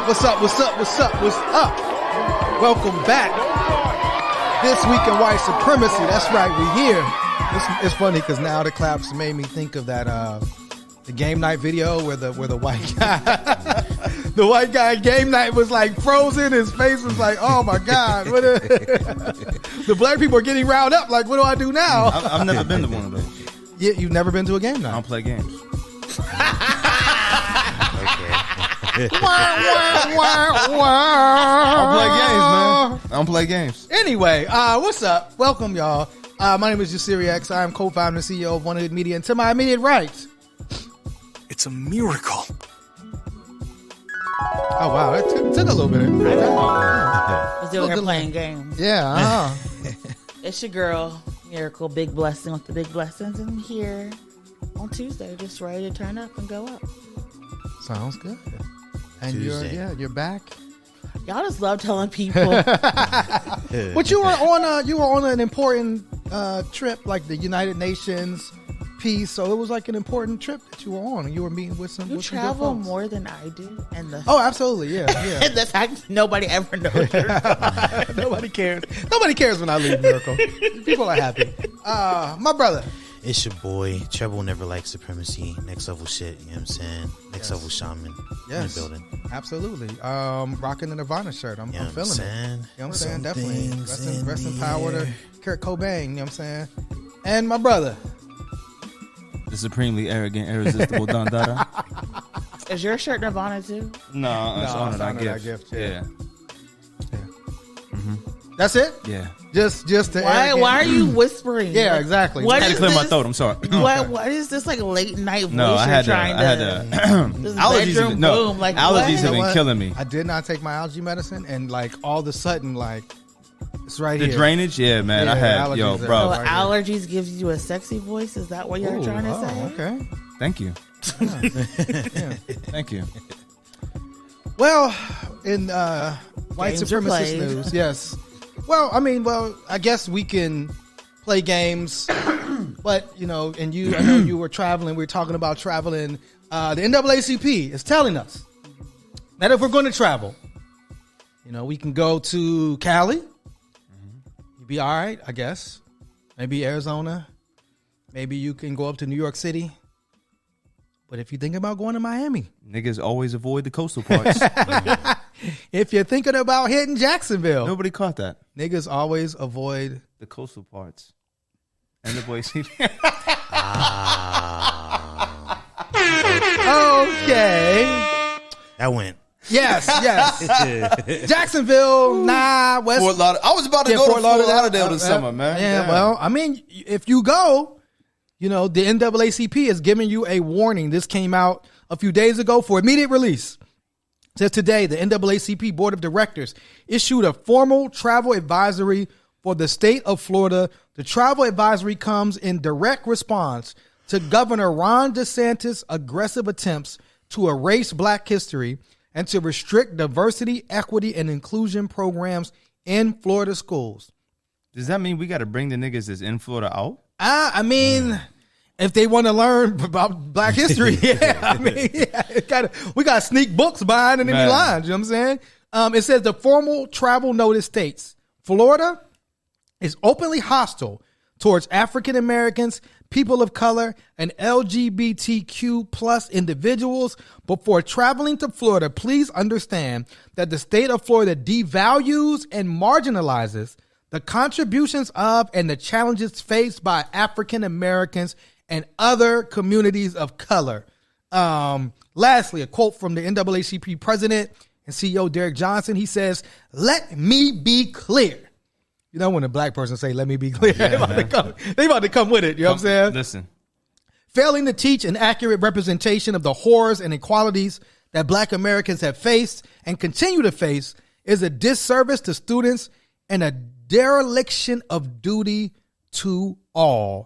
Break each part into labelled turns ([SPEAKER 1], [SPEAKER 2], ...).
[SPEAKER 1] What's up? Welcome back. This week in White Supremacy. That's right, we here. It's funny because now the claps made me think of that the game night video where the white guy the white guy at game night was like frozen. His face was like, oh my God. The black people are getting riled up. Like, what do I do now?
[SPEAKER 2] I've never been to one of those.
[SPEAKER 1] Yeah, you've never been to a game night?
[SPEAKER 2] I don't play games.
[SPEAKER 1] I
[SPEAKER 2] don't play games.
[SPEAKER 1] Anyway, what's up? Welcome, y'all. My name is Yusiri X. I am co-founder and CEO of One Hood Media. And to my immediate right,
[SPEAKER 3] it's a miracle.
[SPEAKER 1] Oh wow, it took a little bit.
[SPEAKER 4] Because they were playing games.
[SPEAKER 1] Yeah.
[SPEAKER 4] It's your girl, Miracle, Big Blessing with the Big Blessings, and here on Tuesday, just ready to turn up and go up.
[SPEAKER 1] Sounds good. And
[SPEAKER 2] Tuesday.
[SPEAKER 1] you're back.
[SPEAKER 4] Y'all just love telling people.
[SPEAKER 1] But you were on an important trip, like the United Nations peace. So it was like an important trip that you were on, and you were meeting with some.
[SPEAKER 4] You
[SPEAKER 1] with some
[SPEAKER 4] travel
[SPEAKER 1] good folks.
[SPEAKER 4] more than I do, and the
[SPEAKER 1] absolutely, yeah.
[SPEAKER 4] and the fact nobody ever knows.
[SPEAKER 1] Nobody cares. Nobody cares when I leave, Miracle. People are happy. My brother.
[SPEAKER 5] It's your boy, Treble Never Like Supremacy, next level shit, you know what I'm saying? Next level shaman in the building.
[SPEAKER 1] Absolutely. Rocking the Nirvana shirt. I'm feeling it. You know what I'm saying? Definitely. Rest in power to Kurt Cobain, you know what I'm saying? And my brother.
[SPEAKER 2] The supremely arrogant, irresistible Don Dada.
[SPEAKER 4] Is your shirt Nirvana too?
[SPEAKER 2] No, it's Honor Thy Gift.
[SPEAKER 1] Yeah. Mm-hmm. That's it?
[SPEAKER 2] Yeah.
[SPEAKER 1] Just to
[SPEAKER 4] why are you whispering?
[SPEAKER 1] Yeah, exactly.
[SPEAKER 2] I had to clear my throat. I'm sorry.
[SPEAKER 4] What is this like late night voice?
[SPEAKER 2] No, I had to. Allergies have been killing me.
[SPEAKER 1] I did not take my allergy medicine, and like all of a sudden, like it's right here.
[SPEAKER 2] The drainage, yeah, man.
[SPEAKER 1] Yeah,
[SPEAKER 2] I had,
[SPEAKER 1] allergies
[SPEAKER 2] bro.
[SPEAKER 4] So allergies gives you a sexy voice. Is that what you're trying to say?
[SPEAKER 1] Okay.
[SPEAKER 2] Thank you.
[SPEAKER 1] Yeah.
[SPEAKER 2] Thank you.
[SPEAKER 1] Well, in white
[SPEAKER 4] Games
[SPEAKER 1] supremacist news, yes. Well, I guess we can play games, but I know you were traveling. We were talking about traveling. The NAACP is telling us that if we're going to travel, we can go to Cali. You'd be all right, I guess. Maybe Arizona. Maybe you can go up to New York City. But if you think about going to Miami,
[SPEAKER 2] niggas always avoid the coastal parts.
[SPEAKER 1] If you're thinking about hitting Jacksonville,
[SPEAKER 2] nobody caught that.
[SPEAKER 1] Niggas always avoid
[SPEAKER 2] the coastal parts. And the boys see.
[SPEAKER 1] Okay.
[SPEAKER 5] That went.
[SPEAKER 1] Yes. Jacksonville, West.
[SPEAKER 2] Fort Lauderdale. I was about to go to Fort Lauderdale this summer, man.
[SPEAKER 1] Yeah, well, if you go, the NAACP is giving you a warning. This came out a few days ago for immediate release. It says today, the NAACP Board of Directors issued a formal travel advisory for the state of Florida. The travel advisory comes in direct response to Governor Ron Desantis' aggressive attempts to erase Black history and to restrict diversity, equity, and inclusion programs in Florida schools.
[SPEAKER 2] Does that mean we got to bring the niggas that's in Florida out?
[SPEAKER 1] If they want to learn about Black history, we got to sneak books behind enemy lines. You know what I'm saying? It says the formal travel notice states Florida is openly hostile towards African Americans, people of color, and LGBTQ plus individuals. Before traveling to Florida, please understand that the state of Florida devalues and marginalizes the contributions of and the challenges faced by African Americans and other communities of color. Lastly, a quote from the NAACP president and CEO Derek Johnson. He says, "Let me be clear." When a Black person say, "Let me be clear," they about to come with it. You know what I'm saying?
[SPEAKER 2] Listen.
[SPEAKER 1] Failing to teach an accurate representation of the horrors and inequalities that Black Americans have faced and continue to face is a disservice to students and a dereliction of duty to all.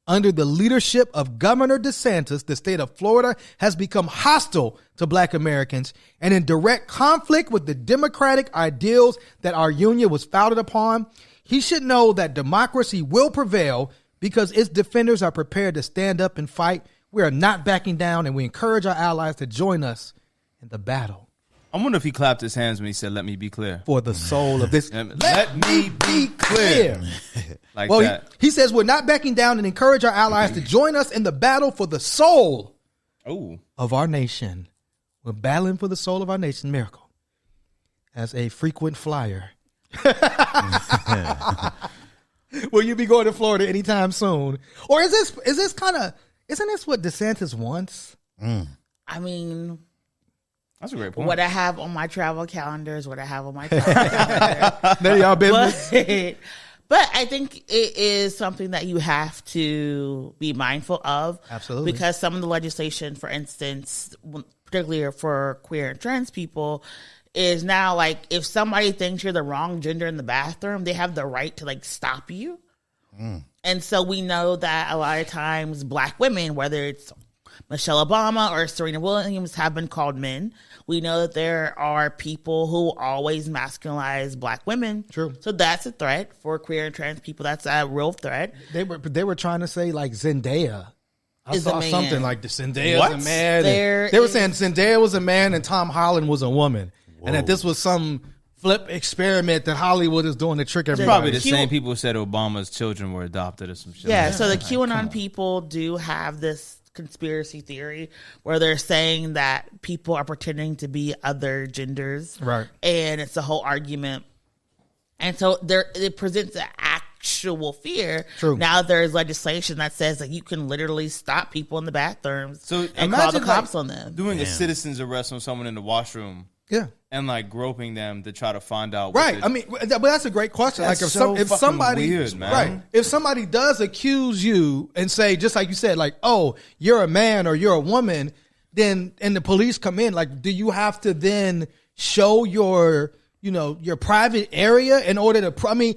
[SPEAKER 1] Under the leadership of Governor DeSantis, the state of Florida has become hostile to Black Americans and in direct conflict with the democratic ideals that our union was founded upon. He should know that democracy will prevail because its defenders are prepared to stand up and fight. We are not backing down, and we encourage our allies to join us in the battle
[SPEAKER 2] I wonder if he clapped his hands when he said, "Let me be clear."
[SPEAKER 1] For the soul of this.
[SPEAKER 2] Let me be clear. Like
[SPEAKER 1] well,
[SPEAKER 2] that.
[SPEAKER 1] He says we're not backing down and encourage our allies to join us in the battle for the soul of our nation. We're battling for the soul of our nation. Miracle. As a frequent flyer. Will you be going to Florida anytime soon? Or is this kind of, isn't this what DeSantis wants?
[SPEAKER 4] I mean,
[SPEAKER 2] that's a great point.
[SPEAKER 4] What I have on my travel calendar is what I have on my travel calendar.
[SPEAKER 1] None of y'all business.
[SPEAKER 4] But I think it is something that you have to be mindful of.
[SPEAKER 1] Absolutely.
[SPEAKER 4] Because some of the legislation, for instance, particularly for queer and trans people, is now like if somebody thinks you're the wrong gender in the bathroom, they have the right to like stop you. And so we know that a lot of times Black women, whether it's Michelle Obama or Serena Williams, have been called men. We know that there are people who always masculinize Black women.
[SPEAKER 1] True.
[SPEAKER 4] So that's a threat for queer and trans people. That's a real threat.
[SPEAKER 1] They were trying to say like Zendaya. I
[SPEAKER 4] Is
[SPEAKER 1] saw
[SPEAKER 4] a man.
[SPEAKER 1] something like the Zendaya is a man.
[SPEAKER 4] They
[SPEAKER 1] were saying Zendaya was a man and Tom Holland was a woman. Whoa. And that this was some flip experiment that Hollywood is doing to trick everybody.
[SPEAKER 2] Probably the same people who said Obama's children were adopted or some shit.
[SPEAKER 4] Yeah, so the QAnon people do have this conspiracy theory where they're saying that people are pretending to be other genders.
[SPEAKER 1] Right.
[SPEAKER 4] And it's a whole argument. And so it presents an actual fear.
[SPEAKER 1] True.
[SPEAKER 4] Now there's legislation that says that you can literally stop people in the bathrooms and call the cops on them.
[SPEAKER 2] Doing a citizen's arrest on someone in the washroom.
[SPEAKER 1] Yeah.
[SPEAKER 2] And like groping them to try to find out.
[SPEAKER 1] Right. I mean, but that's a great question.
[SPEAKER 2] That's
[SPEAKER 1] like if somebody,
[SPEAKER 2] weird, man.
[SPEAKER 1] Right. If somebody does accuse you and say, just like you said, like, oh, you're a man or you're a woman, then, and the police come in, like, do you have to then show your private area in order to, I mean,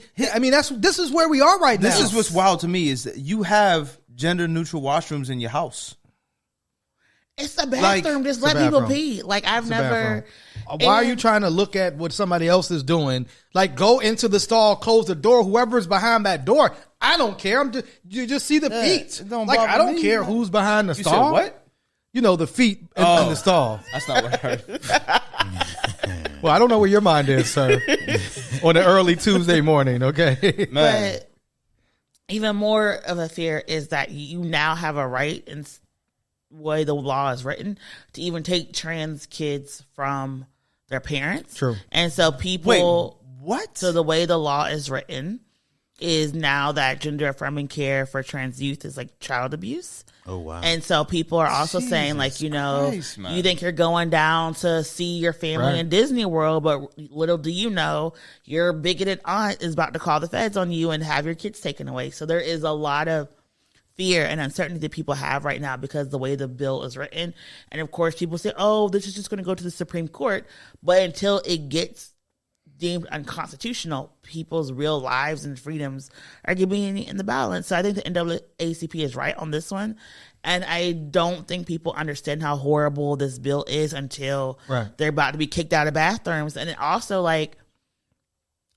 [SPEAKER 1] this is where we are right now.
[SPEAKER 2] This is what's wild to me is that you have gender neutral washrooms in your house.
[SPEAKER 4] It's a bathroom. Just let people pee. Like I've never.
[SPEAKER 1] Why are you trying to look at what somebody else is doing? Like go into the stall, close the door. Whoever's behind that door, I don't care. You just see the feet. Like I don't care who's behind the stall.
[SPEAKER 2] You said what?
[SPEAKER 1] You know the feet in the stall.
[SPEAKER 2] That's not what I heard.
[SPEAKER 1] Well, I don't know where your mind is, sir. On an early Tuesday morning, okay.
[SPEAKER 2] Man.
[SPEAKER 4] But even more of a fear is that you now have a right and way the law is written to even take trans kids from their parents.
[SPEAKER 1] True.
[SPEAKER 4] And so people
[SPEAKER 2] what?
[SPEAKER 4] So the way the law is written is now that gender affirming care for trans youth is like child abuse.
[SPEAKER 5] Oh wow.
[SPEAKER 4] And so people are also saying like, you think you're going down to see your family in Disney World, but little do you know your bigoted aunt is about to call the feds on you and have your kids taken away. So there is a lot of fear and uncertainty that people have right now because the way the bill is written. And of course people say, oh, this is just going to go to the Supreme Court. But until it gets deemed unconstitutional, people's real lives and freedoms are getting in the balance. So I think the NAACP is right on this one. And I don't think people understand how horrible this bill is until they're about to be kicked out of bathrooms. And it also like,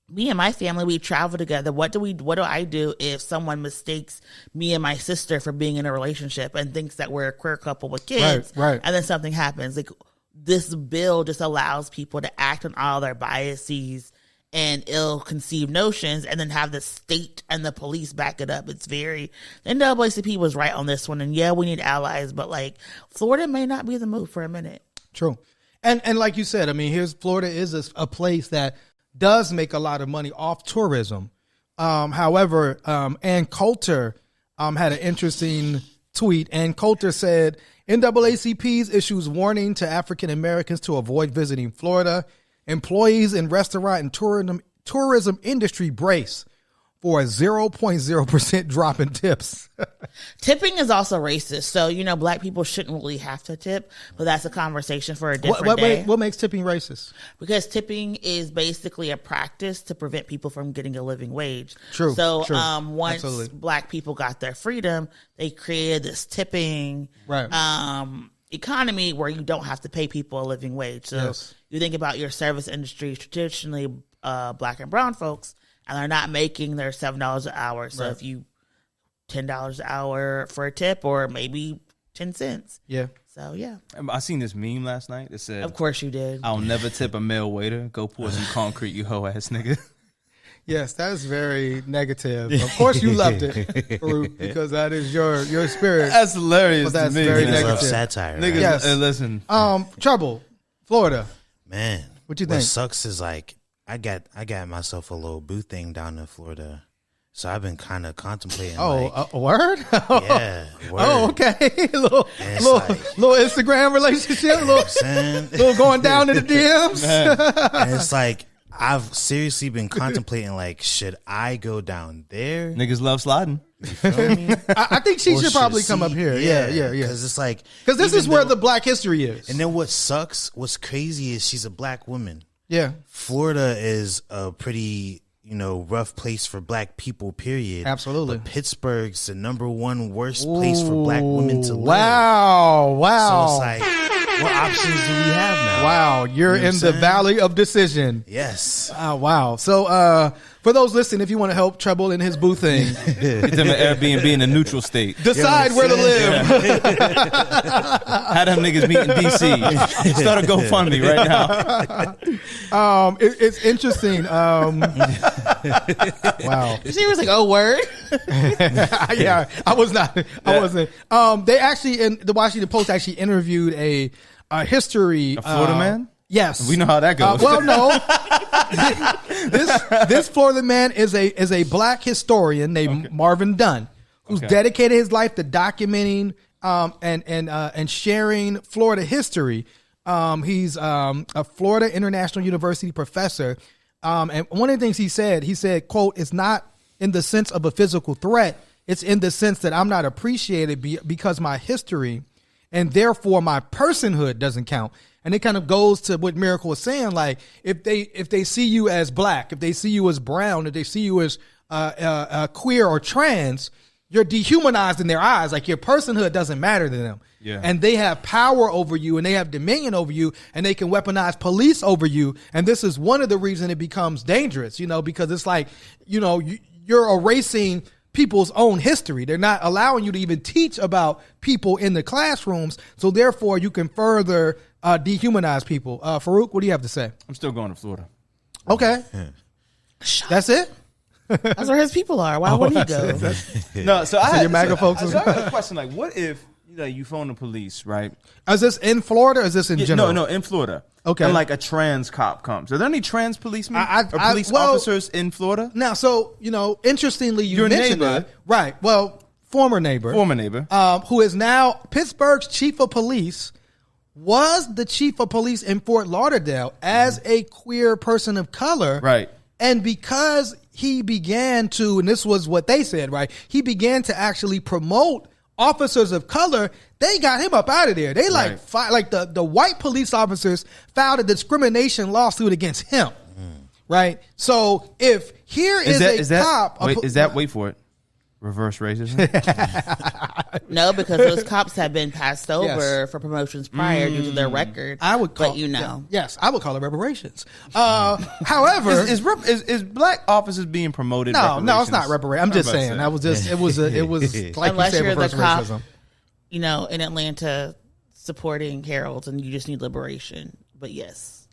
[SPEAKER 4] me and my family, we travel together. What do I do if someone mistakes me and my sister for being in a relationship and thinks that we're a queer couple with kids?
[SPEAKER 1] Right.
[SPEAKER 4] And then something happens. Like this bill just allows people to act on all their biases and ill-conceived notions and then have the state and the police back it up. It's the NAACP was right on this one. And yeah, we need allies, but like Florida may not be the move for a minute.
[SPEAKER 1] True. And like you said, I mean, Florida is a place that does make a lot of money off tourism. However, Ann Coulter had an interesting tweet. Ann Coulter said, NAACP's issues warning to African Americans to avoid visiting Florida. Employees in restaurant and tourism industry brace for a 0.0% drop in tips.
[SPEAKER 4] Tipping is also racist. So, Black people shouldn't really have to tip, but that's a conversation for a different day.
[SPEAKER 1] What makes tipping racist?
[SPEAKER 4] Because tipping is basically a practice to prevent people from getting a living wage.
[SPEAKER 1] True.
[SPEAKER 4] So,
[SPEAKER 1] true.
[SPEAKER 4] Once
[SPEAKER 1] Absolutely.
[SPEAKER 4] Black people got their freedom, they created this tipping economy where you don't have to pay people a living wage. So you think about your service industry, traditionally Black and brown folks, and they're not making their $7 an hour. So if you $10 an hour for a tip or maybe 10 cents.
[SPEAKER 1] Yeah.
[SPEAKER 4] So yeah,
[SPEAKER 2] I seen this meme last night. It said,
[SPEAKER 4] of course you did.
[SPEAKER 2] "I'll never tip a male waiter. Go pour some concrete, you hoe ass nigga."
[SPEAKER 1] Yes, that is very negative. Of course, you loved it, Farouk, because that is your spirit.
[SPEAKER 2] That's hilarious.
[SPEAKER 1] But that's
[SPEAKER 2] to me.
[SPEAKER 1] very
[SPEAKER 5] Niggas
[SPEAKER 1] negative.
[SPEAKER 5] love satire. Right?
[SPEAKER 2] Niggas,
[SPEAKER 1] Yes.
[SPEAKER 2] Listen.
[SPEAKER 1] Trouble, Florida.
[SPEAKER 5] Man,
[SPEAKER 1] What you think?
[SPEAKER 5] What sucks is like I got myself a little boo thing down in Florida, so I've been kind of contemplating.
[SPEAKER 1] A word?
[SPEAKER 5] Yeah. Word.
[SPEAKER 1] Oh, okay. little
[SPEAKER 5] like-
[SPEAKER 1] little Instagram relationship, little going down in the DMs.
[SPEAKER 5] And it's like I've seriously been contemplating, like, should I go down there?
[SPEAKER 2] Niggas love sliding.
[SPEAKER 5] You feel me?
[SPEAKER 1] I think she
[SPEAKER 5] Or
[SPEAKER 1] should probably
[SPEAKER 5] she-
[SPEAKER 1] come up here. Yeah.
[SPEAKER 5] Because it's like,
[SPEAKER 1] Because this
[SPEAKER 5] even
[SPEAKER 1] is where
[SPEAKER 5] though-
[SPEAKER 1] the Black history is.
[SPEAKER 5] And then what sucks, what's crazy is she's a black woman.
[SPEAKER 1] Yeah,
[SPEAKER 5] Florida is a pretty, rough place for black people, period.
[SPEAKER 1] absolutely.
[SPEAKER 5] But Pittsburgh's the #1 worst place for black women to live.
[SPEAKER 1] Wow.
[SPEAKER 5] So it's like, what options do we have now?
[SPEAKER 1] Wow, you're
[SPEAKER 5] You know
[SPEAKER 1] in
[SPEAKER 5] what
[SPEAKER 1] the
[SPEAKER 5] I'm saying?
[SPEAKER 1] valley of decision.
[SPEAKER 5] Yes.
[SPEAKER 1] Oh, wow. So, for those listening, if you want to help Treble in his boo thing,
[SPEAKER 2] Get them an Airbnb in a neukral state.
[SPEAKER 1] decide where to live.
[SPEAKER 2] Had them niggas meet in DC. Start a GoFundMe right now.
[SPEAKER 1] It's interesting. Wow.
[SPEAKER 4] She was like, "Oh, word."
[SPEAKER 1] Yeah, I was not. I wasn't. They actually, in the Washington Post, actually interviewed a history.
[SPEAKER 2] A Florida man?
[SPEAKER 1] Yes,
[SPEAKER 2] We know how that goes.
[SPEAKER 1] well, no. this Florida man is a black historian named Marvin Dunn, who's dedicated his life to documenting and sharing Florida history. He's a Florida International University professor, and one of the things he said, "quote It's not in the sense of a physical threat; it's in the sense that I'm not appreciated because my history, and therefore my personhood, doesn't count." And it kind of goes to what Miracle was saying. Like, if they see you as black, if they see you as brown, if they see you as queer or trans, you're dehumanized in their eyes. Like, your personhood doesn't matter to them.
[SPEAKER 2] Yeah.
[SPEAKER 1] And they have power over you, and they have dominion over you, and they can weaponize police over you. And this is one of the reasons it becomes dangerous, because it's like, you're erasing people's own history. They're not allowing you to even teach about people in the classrooms. So therefore you can further dehumanize people. Farouk, what do you have to say?
[SPEAKER 2] I'm still going to Florida.
[SPEAKER 1] Okay. That's it?
[SPEAKER 4] That's where his people are. Why would he go?
[SPEAKER 2] No, so I had
[SPEAKER 1] your MAGA folks
[SPEAKER 2] I got a question. Like, what if you phone the police, right?
[SPEAKER 1] Is this in Florida or is this in general?
[SPEAKER 2] No, in Florida.
[SPEAKER 1] Okay.
[SPEAKER 2] And like a trans cop comes. Are there any trans policemen
[SPEAKER 1] I-
[SPEAKER 2] or police officers in Florida?
[SPEAKER 1] Now, so, interestingly, you
[SPEAKER 2] Your
[SPEAKER 1] mentioned
[SPEAKER 2] neighbor.
[SPEAKER 1] that. Right. Well, former neighbor. Who is now Pittsburgh's chief of police, was the chief of police in Fort Lauderdale as a queer person of color.
[SPEAKER 2] Right.
[SPEAKER 1] And because he began to, and this was what they said, right? He began to actually promote officers of color. They got him up out of there. They the white police officers filed a discrimination lawsuit against him. Right. So if here is a cop,
[SPEAKER 2] wait for it. Reverse racism?
[SPEAKER 4] No, because those cops have been passed over for promotions prior due to their record.
[SPEAKER 1] I would call, yes, I would call it reparations. However,
[SPEAKER 2] is black officers being promoted?
[SPEAKER 1] No, it's not reparations. I'm just saying. It was like
[SPEAKER 4] unless
[SPEAKER 1] you said,
[SPEAKER 4] you're the
[SPEAKER 1] reverse
[SPEAKER 4] cop,
[SPEAKER 1] racism.
[SPEAKER 4] In Atlanta supporting Harold, and you just need liberation. But yes,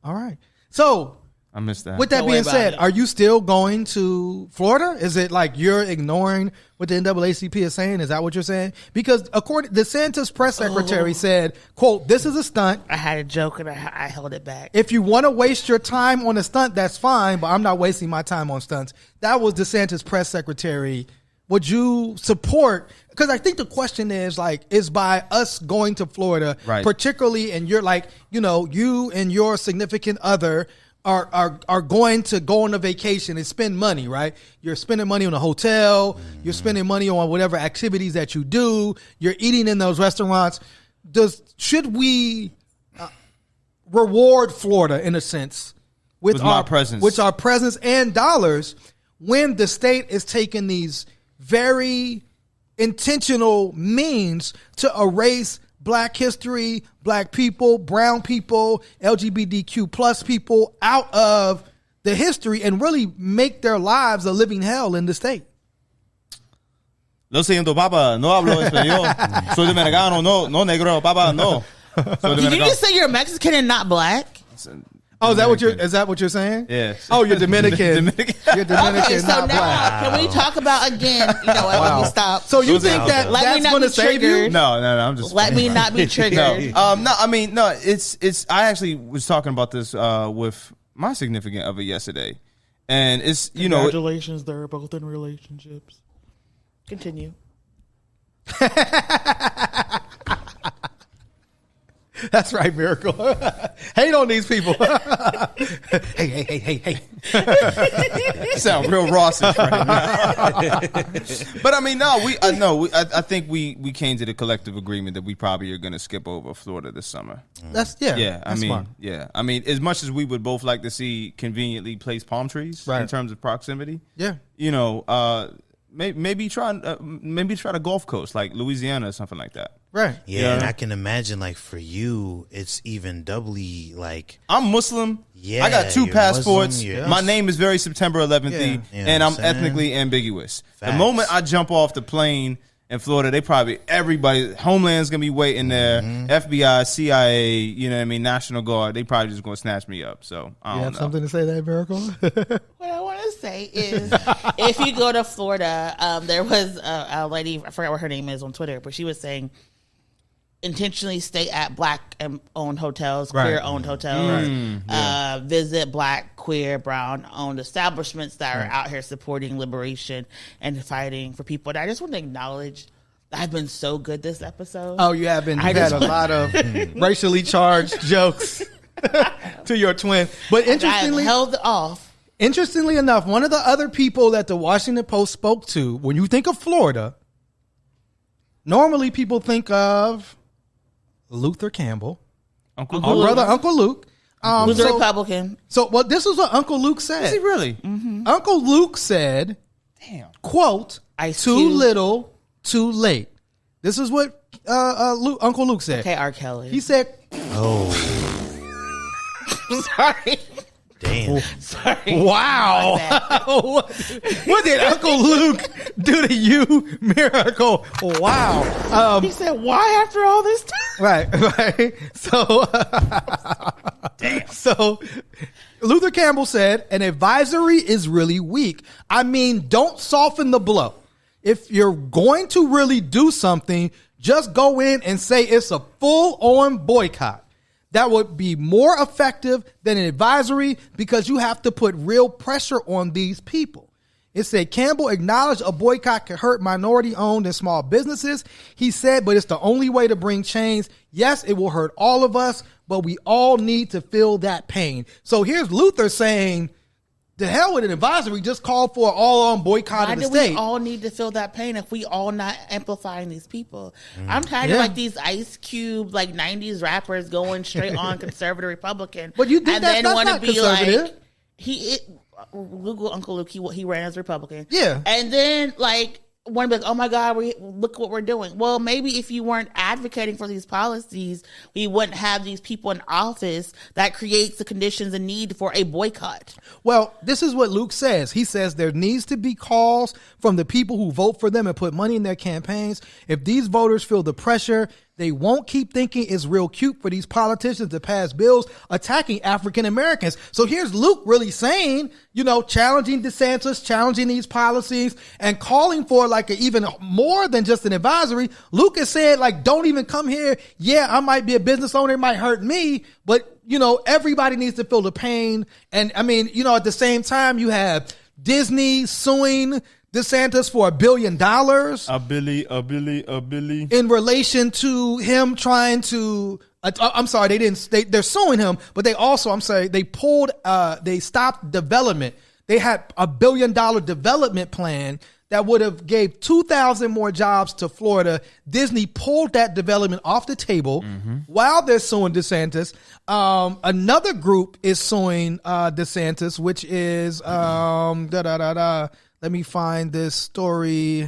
[SPEAKER 1] all right. So
[SPEAKER 2] I missed that.
[SPEAKER 1] with that being said, are you still going to Florida? Is it like you're ignoring what the NAACP is saying? Is that what you're saying? Because according the Santis press secretary said, quote, "This is a stunt.
[SPEAKER 4] I had a joke and I held it back.
[SPEAKER 1] If you want to waste your time on a stunt, that's fine, but I'm not wasting my time on stunts." That was DeSantis press secretary. Would you support? Because I think the question is by us going to Florida,
[SPEAKER 2] right,
[SPEAKER 1] particularly, and you're like, you and your significant other are going to go on a vacation and spend money, right? You're spending money on a hotel, you're spending money on whatever activities that you do, you're eating in those restaurants. Should we reward Florida in a sense with our presence and dollars when the state is taking these very intentional means to erase Black history, Black people, brown people, LGBTQ plus people out of the history and really make their lives a living hell in the state?
[SPEAKER 2] Lo siento, papa, no hablo español. Soy dominicano, no negro, papa, no. Soy
[SPEAKER 4] Did you just say you're Mexican and not black?
[SPEAKER 1] Oh, is that what you're saying?
[SPEAKER 2] Yes.
[SPEAKER 1] Oh, you're Dominican. You're Dominican,
[SPEAKER 4] Okay, so
[SPEAKER 1] not
[SPEAKER 4] now
[SPEAKER 1] black.
[SPEAKER 4] can we talk about again? You know what? Let me stop.
[SPEAKER 1] So you think that
[SPEAKER 4] Let me
[SPEAKER 1] that's
[SPEAKER 4] not
[SPEAKER 1] going to
[SPEAKER 4] be
[SPEAKER 1] save you?
[SPEAKER 4] triggered.
[SPEAKER 2] No. I'm just.
[SPEAKER 4] Let me not be triggered.
[SPEAKER 2] No, I mean, no. It's. I actually was talking about this with my significant other yesterday, and it's
[SPEAKER 4] Congratulations, they're both in relationships. Continue.
[SPEAKER 1] That's right, Miracle. Hate on these people. hey.
[SPEAKER 2] You sound real Rossish right now. But I mean, I think we came to the collective agreement that we probably are going to skip over Florida this summer.
[SPEAKER 1] That's smart.
[SPEAKER 2] I mean, as much as we would both like to see conveniently placed palm trees in terms of proximity, maybe try the Gulf Coast like Louisiana or something like that.
[SPEAKER 1] Right.
[SPEAKER 5] Yeah, and I can imagine like for you, it's even doubly like
[SPEAKER 2] I'm Muslim.
[SPEAKER 5] Yeah,
[SPEAKER 2] I got 2 passports.
[SPEAKER 5] Muslim,
[SPEAKER 2] My name is very September 11th, and I'm ethnically ambiguous.
[SPEAKER 5] Facts.
[SPEAKER 2] The moment I jump off the plane in Florida, everybody, Homeland's gonna be waiting there. FBI, CIA, you know what I mean, National Guard, they probably just gonna snatch me up. So I don't
[SPEAKER 1] You have
[SPEAKER 2] know.
[SPEAKER 1] something to say there, Miracle?
[SPEAKER 4] What I want to say is, if you go to Florida, there was a lady, I forgot what her name is on Twitter, but she was saying, intentionally stay at black-owned hotels, queer-owned hotels, visit black, queer, brown-owned establishments that are out here supporting liberation and fighting for people. And I just want to acknowledge I've been so good this episode.
[SPEAKER 1] Oh, you have been. You've had a lot of racially charged jokes to your twin. But interestingly,
[SPEAKER 4] I held it off.
[SPEAKER 1] Interestingly enough, one of the other people that the Washington Post spoke to, when you think of Florida, normally people think of Luther Campbell,
[SPEAKER 2] Uncle
[SPEAKER 1] brother Uncle Luke.
[SPEAKER 4] Who's a Republican.
[SPEAKER 1] So, this is what Uncle Luke said.
[SPEAKER 2] Is he really?
[SPEAKER 1] Uncle Luke said,
[SPEAKER 2] Damn.
[SPEAKER 1] quote,
[SPEAKER 4] Ice
[SPEAKER 1] too
[SPEAKER 4] Cube.
[SPEAKER 1] little, too late. This is what Uncle Luke said.
[SPEAKER 4] Okay, R. Kelly.
[SPEAKER 1] He said,
[SPEAKER 4] Sorry.
[SPEAKER 5] damn.
[SPEAKER 4] Sorry.
[SPEAKER 1] wow. What did Uncle Luke do to you, Miracle? Wow.
[SPEAKER 4] He said, why after all this time?
[SPEAKER 1] Right. So, So, Luther Campbell said, an advisory is really weak. I mean, don't soften the blow. If you're going to really do something, just go in and say it's a full-on boycott. That would be more effective than an advisory because you have to put real pressure on these people. It said Campbell acknowledged a boycott could hurt minority-owned and small businesses. He said, but it's the only way to bring change. Yes, it will hurt all of us, but we all need to feel that pain. So here's Luther saying, the hell with an advisory, just call for an all-on boycott
[SPEAKER 4] Why
[SPEAKER 1] of the
[SPEAKER 4] do
[SPEAKER 1] state.
[SPEAKER 4] we all need to feel that pain if we all not amplifying these people? I'm tired of like these Ice Cube, like 90s rappers going straight on conservative Republican.
[SPEAKER 1] But you think
[SPEAKER 4] and
[SPEAKER 1] that's
[SPEAKER 4] then
[SPEAKER 1] not
[SPEAKER 4] want to be
[SPEAKER 1] conservative.
[SPEAKER 4] like, Google Uncle Luke, he ran as Republican.
[SPEAKER 1] Yeah.
[SPEAKER 4] And then like, want to be like, oh my God, look what we're doing. Well, maybe if you weren't advocating for these policies, we wouldn't have these people in office that creates the conditions and need for a boycott.
[SPEAKER 1] Well, this is what Luke says. He says there needs to be calls from the people who vote for them and put money in their campaigns. If these voters feel the pressure, they won't keep thinking it's real cute for these politicians to pass bills attacking African Americans. So here's Luke really saying, challenging DeSantis, challenging these policies and calling for like even more than just an advisory. Luke is saying like, don't even come here. Yeah, I might be a business owner. It might hurt me, but everybody needs to feel the pain. And I mean, at the same time, you have Disney suing DeSantis for $1 billion.
[SPEAKER 2] A billy.
[SPEAKER 1] In relation to him trying to, I'm sorry, they're suing him, but they stopped development. They had $1 billion development plan that would have gave 2,000 more jobs to Florida. Disney pulled that development off the table while they're suing DeSantis. Another group is suing DeSantis, which is let me find this story.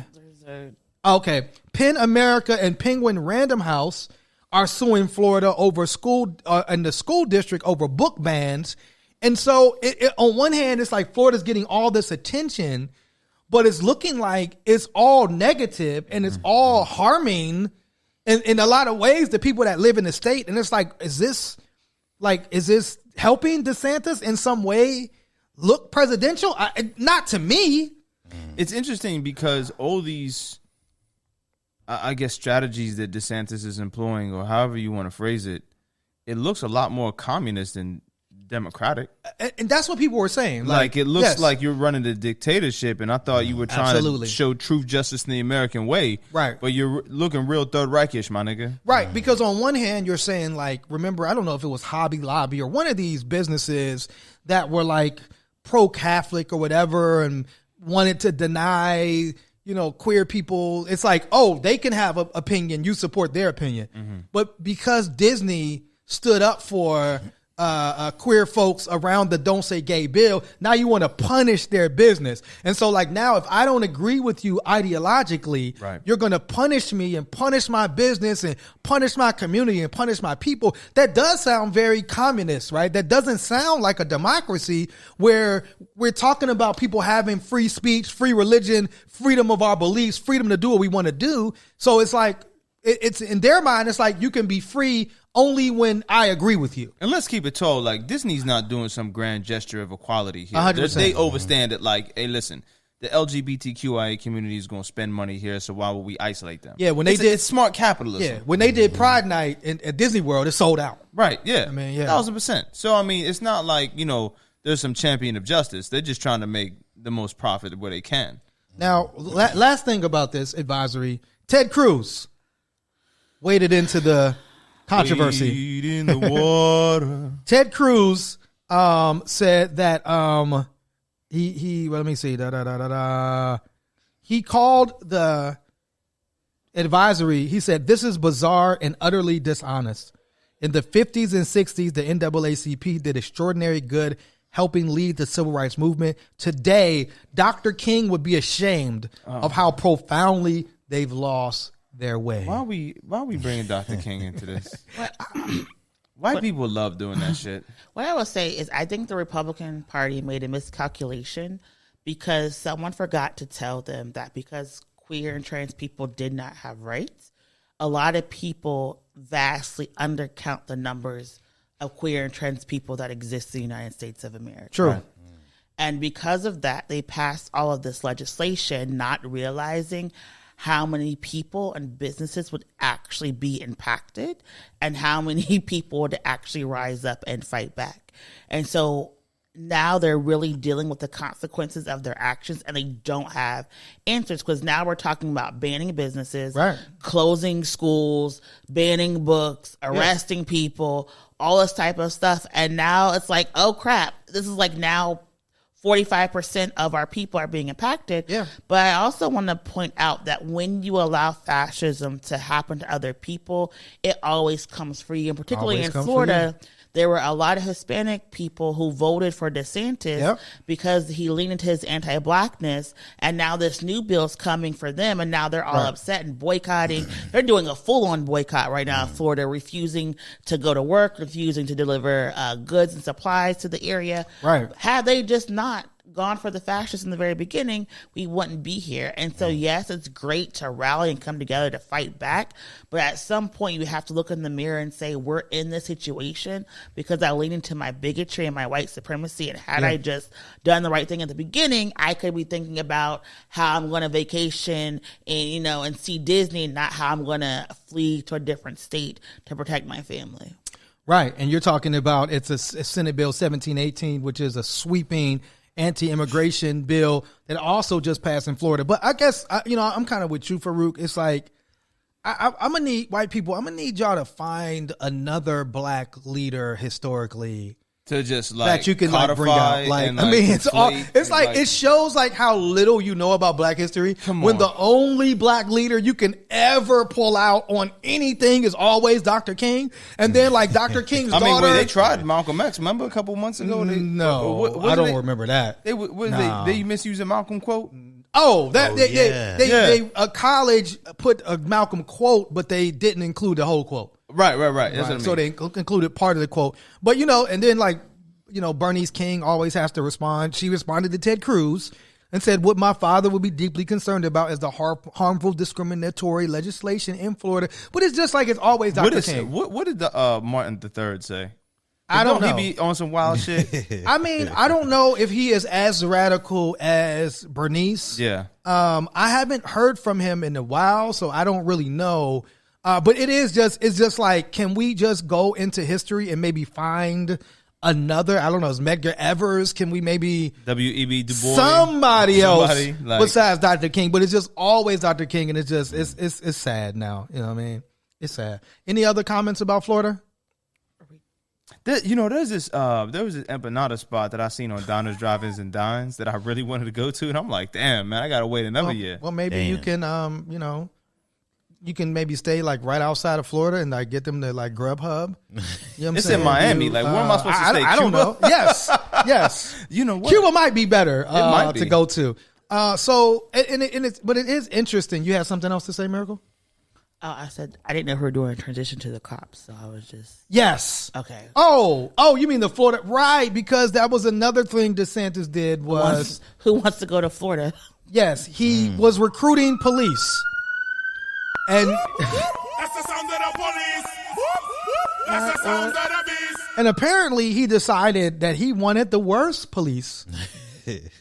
[SPEAKER 1] Okay. PEN America and Penguin Random House are suing Florida over school and the school district over book bans. And so on one hand, it's like Florida's getting all this attention, but it's looking like it's all negative and it's all harming in a lot of ways the people that live in the state. And it's like, is this helping DeSantis in some way look presidential? Not to me.
[SPEAKER 2] It's interesting because all these, I guess, strategies that DeSantis is employing, or however you want to phrase it, it looks a lot more communist than democratic.
[SPEAKER 1] And that's what people were saying.
[SPEAKER 2] Like it looks like you're running a dictatorship, and I thought you were trying to show truth, justice, and the American way.
[SPEAKER 1] Right.
[SPEAKER 2] But you're looking real Third Reichish, my nigga.
[SPEAKER 1] Right. Because on one hand, you're saying, like, remember, I don't know if it was Hobby Lobby or one of these businesses that were like pro-Catholic or whatever and wanted to deny, queer people. It's like, oh, they can have an opinion. You support their opinion. Mm-hmm. But because Disney stood up for queer folks around the Don't Say Gay bill, now you want to punish their business. And so, like, now if I don't agree with you ideologically, right, you're going to punish me and punish my business and punish my community and punish my people. That does sound very communist, right? That doesn't sound like a democracy where we're talking about people having free speech, free religion, freedom of our beliefs, freedom to do what we want to do. So it's like, it's in their mind, it's like you can be free only when I agree with you.
[SPEAKER 2] And let's keep it told, like, Disney's not doing some grand gesture of equality here.
[SPEAKER 1] 100%.
[SPEAKER 2] They overstand it like, hey, listen, the LGBTQIA community is going to spend money here, so why would we isolate them?
[SPEAKER 1] Yeah, when they did
[SPEAKER 2] it's smart capitalism.
[SPEAKER 1] Yeah, when they did Pride Night at Disney World, it sold out.
[SPEAKER 2] Right, yeah.
[SPEAKER 1] I mean, yeah.
[SPEAKER 2] 1,000%. So, I mean, it's not like, there's some champion of justice. They're just trying to make the most profit where they can.
[SPEAKER 1] Now, last thing about this advisory, Ted Cruz waded into the controversy.
[SPEAKER 2] Wade in the water.
[SPEAKER 1] Ted Cruz said that he let me see. He called the advisory. He said, "This is bizarre and utterly dishonest. In the 50s and 60s, the NAACP did extraordinary good helping lead the civil rights movement. Today, Dr. King would be ashamed of how profoundly they've lost their way."
[SPEAKER 2] Why are we bringing Dr. King into this? White people love doing that shit.
[SPEAKER 4] What I will say is I think the Republican Party made a miscalculation because someone forgot to tell them that because queer and trans people did not have rights, a lot of people vastly undercount the numbers of queer and trans people that exist in the United States of America.
[SPEAKER 1] True. Right.
[SPEAKER 4] And because of that, they passed all of this legislation, not realizing how many people and businesses would actually be impacted and how many people would actually rise up and fight back. And so now they're really dealing with the consequences of their actions and they don't have answers because now we're talking about banning businesses,
[SPEAKER 1] right, closing
[SPEAKER 4] schools, banning books, arresting people, all this type of stuff. And now it's like, oh crap, this is like now 45% of our people are being impacted.
[SPEAKER 1] Yeah.
[SPEAKER 4] But I also want to point out that when you allow fascism to happen to other people, it always comes for you. And particularly in Florida, there were a lot of Hispanic people who voted for DeSantis because he leaned into his anti-blackness. And now this new bill's coming for them. And now they're all upset and boycotting. They're doing a full-on boycott right now in Florida, refusing to go to work, refusing to deliver goods and supplies to the area.
[SPEAKER 1] Right.
[SPEAKER 4] Had they just not gone for the fascists in the very beginning, we wouldn't be here. And so, yes, it's great to rally and come together to fight back. But at some point, you have to look in the mirror and say, we're in this situation because I lean into my bigotry and my white supremacy. And had I just done the right thing at the beginning, I could be thinking about how I'm going to vacation and, and see Disney, and not how I'm going to flee to a different state to protect my family.
[SPEAKER 1] Right. And you're talking about it's a Senate Bill 1718, which is a sweeping anti-immigration bill that also just passed in Florida. But I guess, I'm kind of with you, Farouk. It's like, I'm going to need white people. I'm going to need y'all to find another black leader historically
[SPEAKER 2] to just
[SPEAKER 1] that you can bring out. It shows like how little you know about black history when the only black leader you can ever pull out on anything is always Dr. King. And then like Dr. King's daughter.
[SPEAKER 2] They tried Malcolm X. Remember a couple months ago?
[SPEAKER 1] I don't remember that.
[SPEAKER 2] They misusing Malcolm quote?
[SPEAKER 1] A college put a Malcolm quote, but they didn't include the whole quote.
[SPEAKER 2] Right. That's what I mean.
[SPEAKER 1] So they included part of the quote. But, and then Bernice King always has to respond. She responded to Ted Cruz. and said, what my father would be deeply concerned about is the harmful discriminatory legislation in Florida. But it's just like it's always Dr. King.
[SPEAKER 2] What did the Martin III say?
[SPEAKER 1] I don't know.
[SPEAKER 2] He be on some wild shit?
[SPEAKER 1] I mean, I don't know if he is as radical as Bernice.
[SPEAKER 2] Yeah.
[SPEAKER 1] I haven't heard from him in a while, so I don't really know. But it's just like, can we just go into history and maybe find another, I don't know, is Medgar Evers? Can we maybe
[SPEAKER 2] W.E.B. Du Bois?
[SPEAKER 1] Somebody else
[SPEAKER 2] like,
[SPEAKER 1] besides Dr. King? But it's just always Dr. King, and it's just it's sad now. You know what I mean? It's sad. Any other comments about Florida?
[SPEAKER 2] There was this empanada spot that I seen on Donna's Drive-Ins and Dines that I really wanted to go to, and I'm like, damn, man, I gotta wait another year.
[SPEAKER 1] Well, maybe you can, you can maybe stay like right outside of Florida and like get them to like Grubhub. You know what I'm
[SPEAKER 2] it's
[SPEAKER 1] saying?
[SPEAKER 2] in Miami. Like, where am I supposed to stay?
[SPEAKER 1] I don't know. Yes.
[SPEAKER 2] You know what?
[SPEAKER 1] Cuba might be better
[SPEAKER 2] might be.
[SPEAKER 1] to go to. But it is interesting. You have something else to say, Miracle?
[SPEAKER 4] Oh, I said I didn't know who were doing a transition to the cops, so I was just
[SPEAKER 1] yes.
[SPEAKER 4] Okay.
[SPEAKER 1] Oh, you mean the Florida? Right, because that was another thing DeSantis did was
[SPEAKER 4] who wants to go to Florida?
[SPEAKER 1] Yes, he was recruiting police, and
[SPEAKER 6] that's the sound of the police. That's the sound of the beast.
[SPEAKER 1] And apparently he decided that he wanted the worst police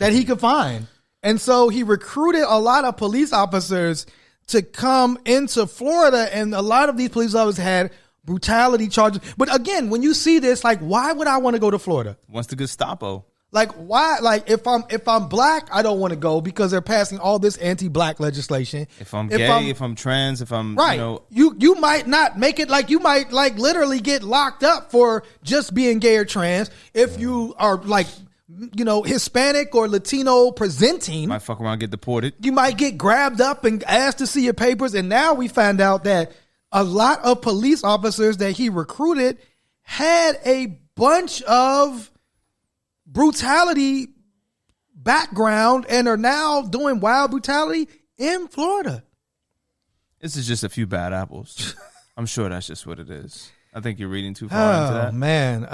[SPEAKER 1] that he could find, and so he recruited a lot of police officers to come into Florida, and a lot of these police officers had brutality charges. But again, when you see this, like, why would I want to go to Florida?
[SPEAKER 2] Wants the Gestapo.
[SPEAKER 1] Like, why? Like, if I'm black, I don't want to go because they're passing all this anti-black legislation.
[SPEAKER 2] If I'm gay, if I'm trans, if I'm
[SPEAKER 1] right, you might not make it. Like, you might like literally get locked up for just being gay or trans. If you are like, Hispanic or Latino presenting,
[SPEAKER 2] might fuck around and get deported.
[SPEAKER 1] You might get grabbed up and asked to see your papers. And now we find out that a lot of police officers that he recruited had a bunch of brutality background and are now doing wild brutality in Florida.
[SPEAKER 2] This is just a few bad apples. I'm sure that's just what it is. I think you're reading too far into that.
[SPEAKER 1] Oh, man.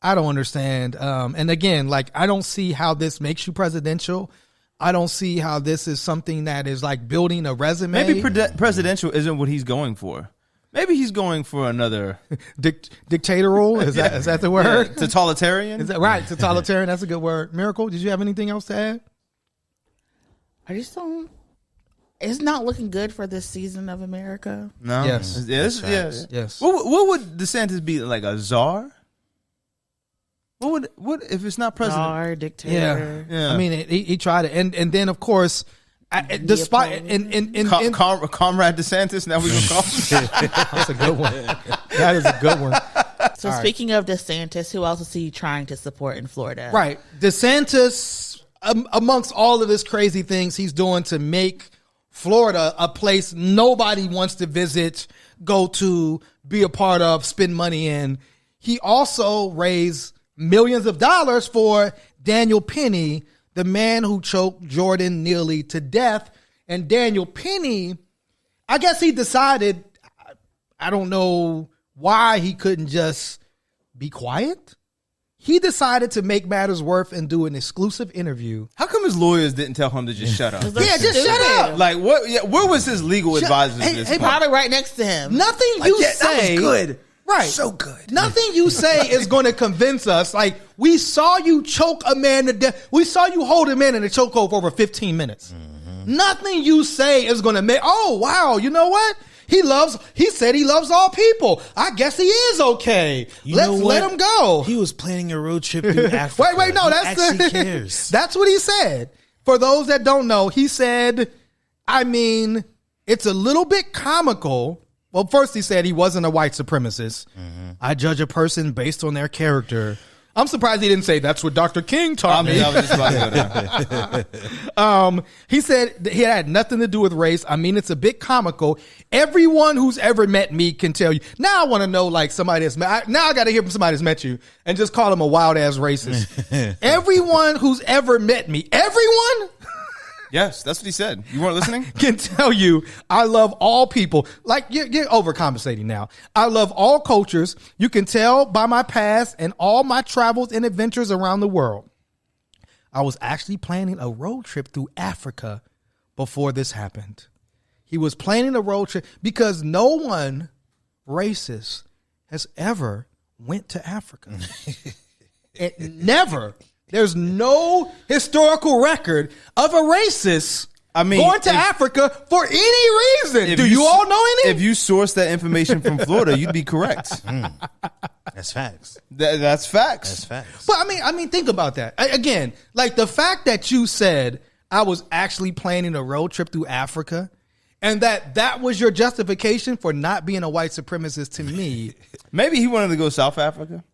[SPEAKER 1] I don't understand. And again, like, I don't see how this makes you presidential. I don't see how this is something that is like building a resume.
[SPEAKER 2] Maybe presidential isn't what he's going for. Maybe he's going for another
[SPEAKER 1] dictatorial. Is that the word?
[SPEAKER 2] Yeah, totalitarian.
[SPEAKER 1] Is that right? Totalitarian. That's a good word. Miracle, did you have anything else to add?
[SPEAKER 4] I just don't. It's not looking good for this season of America.
[SPEAKER 2] No.
[SPEAKER 1] Yes.
[SPEAKER 2] Yes. What would DeSantis be, like a czar? What if it's not president?
[SPEAKER 4] Czar, dictator.
[SPEAKER 1] Yeah. I mean, he tried it, and then of course, despite
[SPEAKER 2] Comrade DeSantis. Now we gonna call him.
[SPEAKER 1] That's a good one. That is a good one.
[SPEAKER 4] So speaking of DeSantis, who else is he trying to support in Florida?
[SPEAKER 1] Right, DeSantis, amongst all of this crazy things he's doing to make Florida a place nobody wants to visit, go to, be a part of, spend money in. He also raised millions of dollars for Daniel Penny, the man who choked Jordan Neely to death. And Daniel Penny, I guess he decided, I don't know why he couldn't just be quiet. He decided to make matters worse and do an exclusive interview.
[SPEAKER 2] How come his lawyers didn't tell him to just shut up?
[SPEAKER 1] Yeah, just shut up.
[SPEAKER 2] Like, what? Yeah, where was his legal advisor?
[SPEAKER 1] Hey,
[SPEAKER 4] probably right next to him.
[SPEAKER 1] Nothing you say.
[SPEAKER 5] That was good.
[SPEAKER 1] Right.
[SPEAKER 5] So good.
[SPEAKER 1] Nothing you say is going to convince us. Like, we saw you choke a man to death. We saw you hold a man in a chokehold for over 15 minutes. Mm-hmm. Nothing you say is going to make, oh, wow, you know what? He said he loves all people. I guess he is okay. Let's let him go.
[SPEAKER 5] He was planning a road trip through Africa.
[SPEAKER 1] Wait, no,
[SPEAKER 5] actually cares.
[SPEAKER 1] That's what he said. For those that don't know, he said, I mean, it's a little bit comical. Well, first he said he wasn't a white supremacist. Mm-hmm. I judge a person based on their character. I'm surprised he didn't say that's what Dr. King taught me.
[SPEAKER 2] I was just about to go there.
[SPEAKER 1] He said he had nothing to do with race. I mean, it's a bit comical. Everyone who's ever met me can tell you. Now I want to know, like, somebody that's met. Now I got to hear from somebody that's met you and just call him a wild ass racist. Everyone who's ever met me, everyone.
[SPEAKER 2] Yes, that's what he said. You weren't listening?
[SPEAKER 1] Can tell you I love all people. Like, you're overcompensating now. I love all cultures. You can tell by my past and all my travels and adventures around the world. I was actually planning a road trip through Africa before this happened. He was planning a road trip because no one racist has ever went to Africa. Never. There's no historical record of a racist going to Africa for any reason. Do you all know any?
[SPEAKER 2] If you source that information from Florida, you'd be correct.
[SPEAKER 5] That's facts.
[SPEAKER 2] That's facts.
[SPEAKER 5] That's facts.
[SPEAKER 1] But I mean, think about that. Again, like the fact that you said I was actually planning a road trip through Africa and that was your justification for not being a white supremacist to me.
[SPEAKER 2] Maybe he wanted to go South Africa.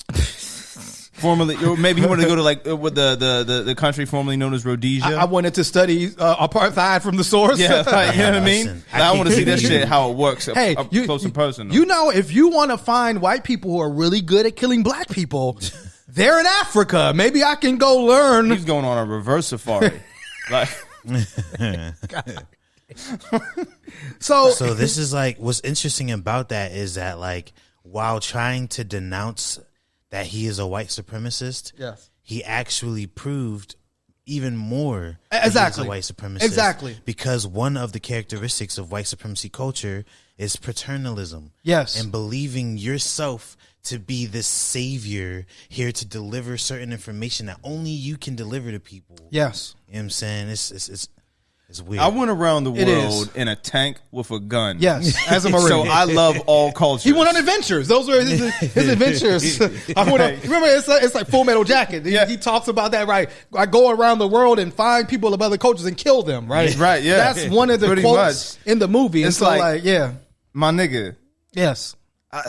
[SPEAKER 2] Formerly, or maybe he wanted to go to like with the country formerly known as Rhodesia.
[SPEAKER 1] I wanted to study apartheid from the source.
[SPEAKER 2] Yeah, like, you know what I mean? I want to see that shit, how it works
[SPEAKER 1] Hey,
[SPEAKER 2] up close and personal.
[SPEAKER 1] You know, if you want to find white people who are really good at killing black people, they're in Africa. Maybe I can go learn.
[SPEAKER 2] He's going on a reverse safari. Like,
[SPEAKER 1] so
[SPEAKER 5] this is like, what's interesting about that is that like while trying to denounce that he is a white supremacist,
[SPEAKER 1] yes,
[SPEAKER 5] he actually proved even more
[SPEAKER 1] exactly
[SPEAKER 5] that he's a white supremacist.
[SPEAKER 1] Exactly.
[SPEAKER 5] Because one of the characteristics of white supremacy culture is paternalism.
[SPEAKER 1] Yes.
[SPEAKER 5] And believing yourself to be this savior here to deliver certain information that only you can deliver to people.
[SPEAKER 1] Yes.
[SPEAKER 5] You know what I'm saying? It's weird.
[SPEAKER 2] I went around the world in a tank with a gun.
[SPEAKER 1] Yes, as a Marine.
[SPEAKER 2] So I love all cultures.
[SPEAKER 1] He went on adventures. Those were his adventures. Remember, it's like Full Metal Jacket. He talks about that, right? I go around the world and find people of other cultures and kill them, right?
[SPEAKER 2] Right, yeah.
[SPEAKER 1] That's one of the
[SPEAKER 2] Pretty
[SPEAKER 1] quotes
[SPEAKER 2] much.
[SPEAKER 1] in the movie.
[SPEAKER 2] It's
[SPEAKER 1] so
[SPEAKER 2] like,
[SPEAKER 1] yeah.
[SPEAKER 2] My nigga.
[SPEAKER 1] Yes.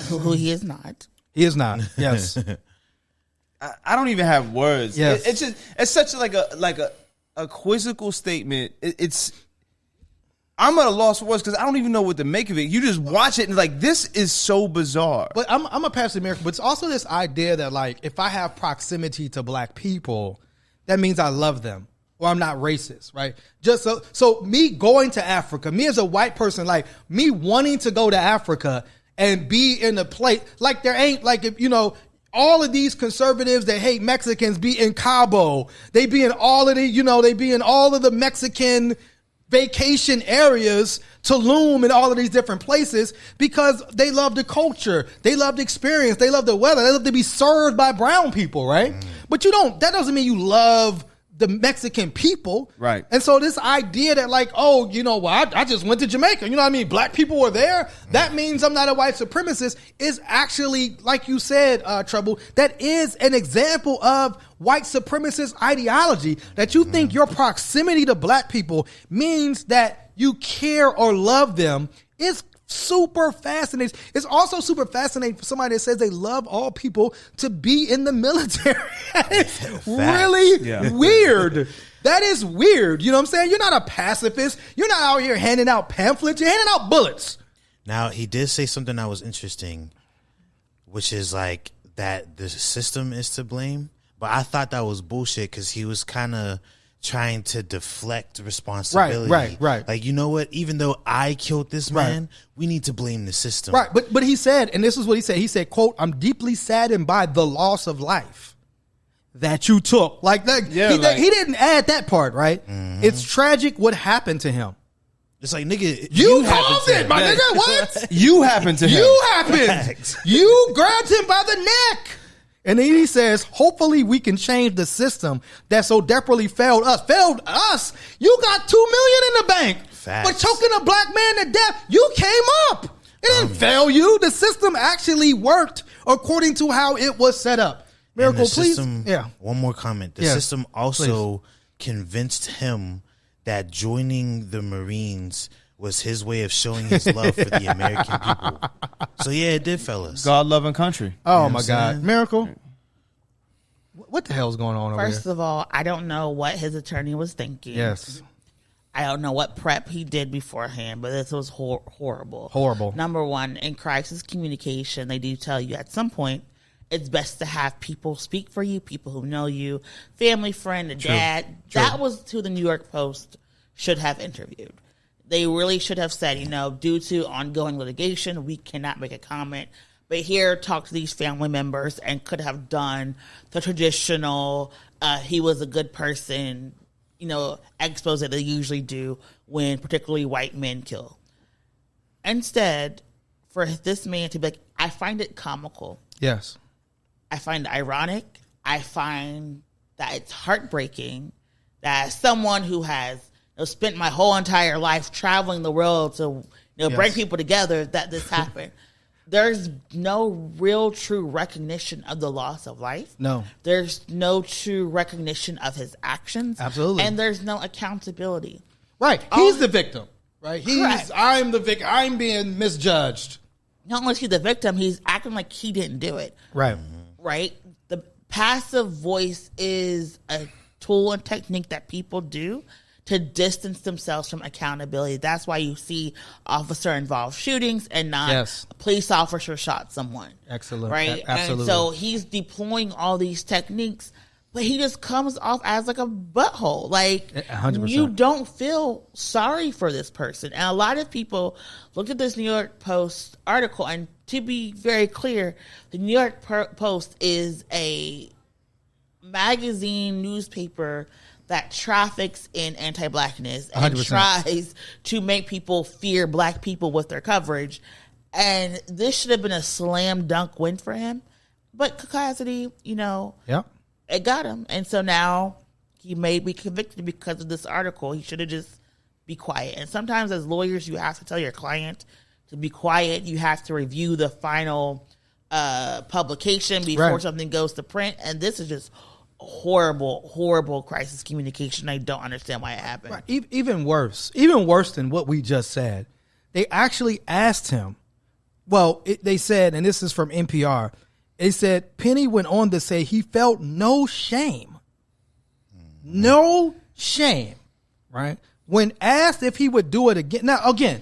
[SPEAKER 4] Who he is not.
[SPEAKER 1] He is not. Yes.
[SPEAKER 2] I don't even have words.
[SPEAKER 1] Yes.
[SPEAKER 2] It's such a quizzical statement. I'm at a loss for words because I don't even know what to make of it. You just watch it and like, this is so bizarre.
[SPEAKER 1] But I'm a passionate American, but it's also this idea that like, if I have proximity to black people, that means I love them or I'm not racist, right? Just so me going to Africa, me as a white person, like me wanting to go to Africa and be in a place like there ain't like, if you know, all of these conservatives that hate Mexicans be in Cabo. They be in all of the, you know, they be in all of the Mexican vacation areas, Tulum and all of these different places because they love the culture. They love the experience. They love the weather. They love to be served by brown people, right? But that doesn't mean you love the Mexican people.
[SPEAKER 2] Right.
[SPEAKER 1] And so this idea that like, oh, you know, well, I just went to Jamaica. You know what I mean? Black people were there. That means I'm not a white supremacist is actually, like you said, Trouble, that is an example of white supremacist ideology that you think your proximity to black people means that you care or love them is super fascinating. It's also super fascinating for somebody that says they love all people to be in the military. It's really weird. That is weird. You know what I'm saying? You're not a pacifist. You're not out here handing out pamphlets. You're handing out bullets.
[SPEAKER 5] Now, he did say something that was interesting, which is like that the system is to blame. But I thought that was bullshit because he was kind of trying to deflect responsibility.
[SPEAKER 1] Right.
[SPEAKER 5] Like, you know what? Even though I killed this man, we need to blame the system.
[SPEAKER 1] Right. But he said, and this is what he said. He said, quote, "I'm deeply saddened by the loss of life that you took." Like that. He didn't add that part, right? Mm-hmm. It's tragic what happened to him.
[SPEAKER 5] It's like, nigga,
[SPEAKER 1] you caused it, my nigga. What?
[SPEAKER 2] You happened to him.
[SPEAKER 1] You happened. You grabbed him by the neck. And then he says, hopefully we can change the system that so desperately failed us. You got $2 million in the bank.
[SPEAKER 5] Facts.
[SPEAKER 1] For choking a black man to death. You came up. It didn't fail you. The system actually worked according to how it was set up. Miracle, please.
[SPEAKER 5] One more comment. The system also convinced him that joining the Marines was his way of showing his love for the American people. So yeah, it did, fellas.
[SPEAKER 2] God-loving country.
[SPEAKER 1] Oh, my God. Miracle? What the hell's going on over here?
[SPEAKER 4] First of all, I don't know what his attorney was thinking.
[SPEAKER 1] Yes.
[SPEAKER 4] I don't know what prep he did beforehand, but this was horrible.
[SPEAKER 1] Horrible.
[SPEAKER 4] Number one, in crisis communication, they do tell you at some point it's best to have people speak for you, people who know you, family, friend, a dad. True. That was who the New York Post should have interviewed. They really should have said, due to ongoing litigation, we cannot make a comment but here talk to these family members and could have done the traditional, he was a good person, expose that they usually do when particularly white men kill. Instead, for this man to be like, I find it comical.
[SPEAKER 1] Yes.
[SPEAKER 4] I find it ironic. I find that it's heartbreaking that someone who has spent my whole entire life traveling the world to bring people together, that this happened. There's no real true recognition of the loss of life. No. There's no true recognition of his actions.
[SPEAKER 1] Absolutely.
[SPEAKER 4] And there's no accountability.
[SPEAKER 1] Right. He's the victim. Right. I'm the victim. I'm being misjudged.
[SPEAKER 4] Not only is he the victim, he's acting like he didn't do it.
[SPEAKER 1] Right.
[SPEAKER 4] Right. The passive voice is a tool and technique that people do to distance themselves from accountability. That's why you see officer-involved shootings and not a police officer shot someone.
[SPEAKER 1] Excellent.
[SPEAKER 4] Right?
[SPEAKER 1] Absolutely.
[SPEAKER 4] And so he's deploying all these techniques, but he just comes off as like a butthole. Like,
[SPEAKER 1] 100%.
[SPEAKER 4] You don't feel sorry for this person. And a lot of people looked at this New York Post article, and to be very clear, the New York Post is a magazine, newspaper that traffics in anti-blackness and
[SPEAKER 1] 100%.
[SPEAKER 4] tries to make people fear black people with their coverage. And this should have been a slam dunk win for him. But Cassidy, it got him. And so now he may be convicted because of this article. He should have just be quiet. And sometimes as lawyers, you have to tell your client to be quiet. You have to review the final publication before something goes to print. And this is just horrible crisis communication. I don't understand why it happened.
[SPEAKER 1] Right. Even worse than what we just said. They actually asked him. Well, they said, and this is from NPR, they said Penny went on to say he felt no shame. No shame, right? When asked if he would do it again. Now, again,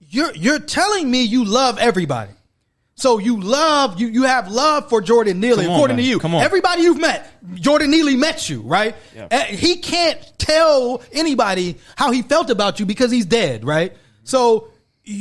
[SPEAKER 1] you're telling me you love everybody. So you have love for Jordan Neely, according to you. Everybody you've met, Jordan Neely met you, right? Yeah. He can't tell anybody how he felt about you because he's dead, right? So,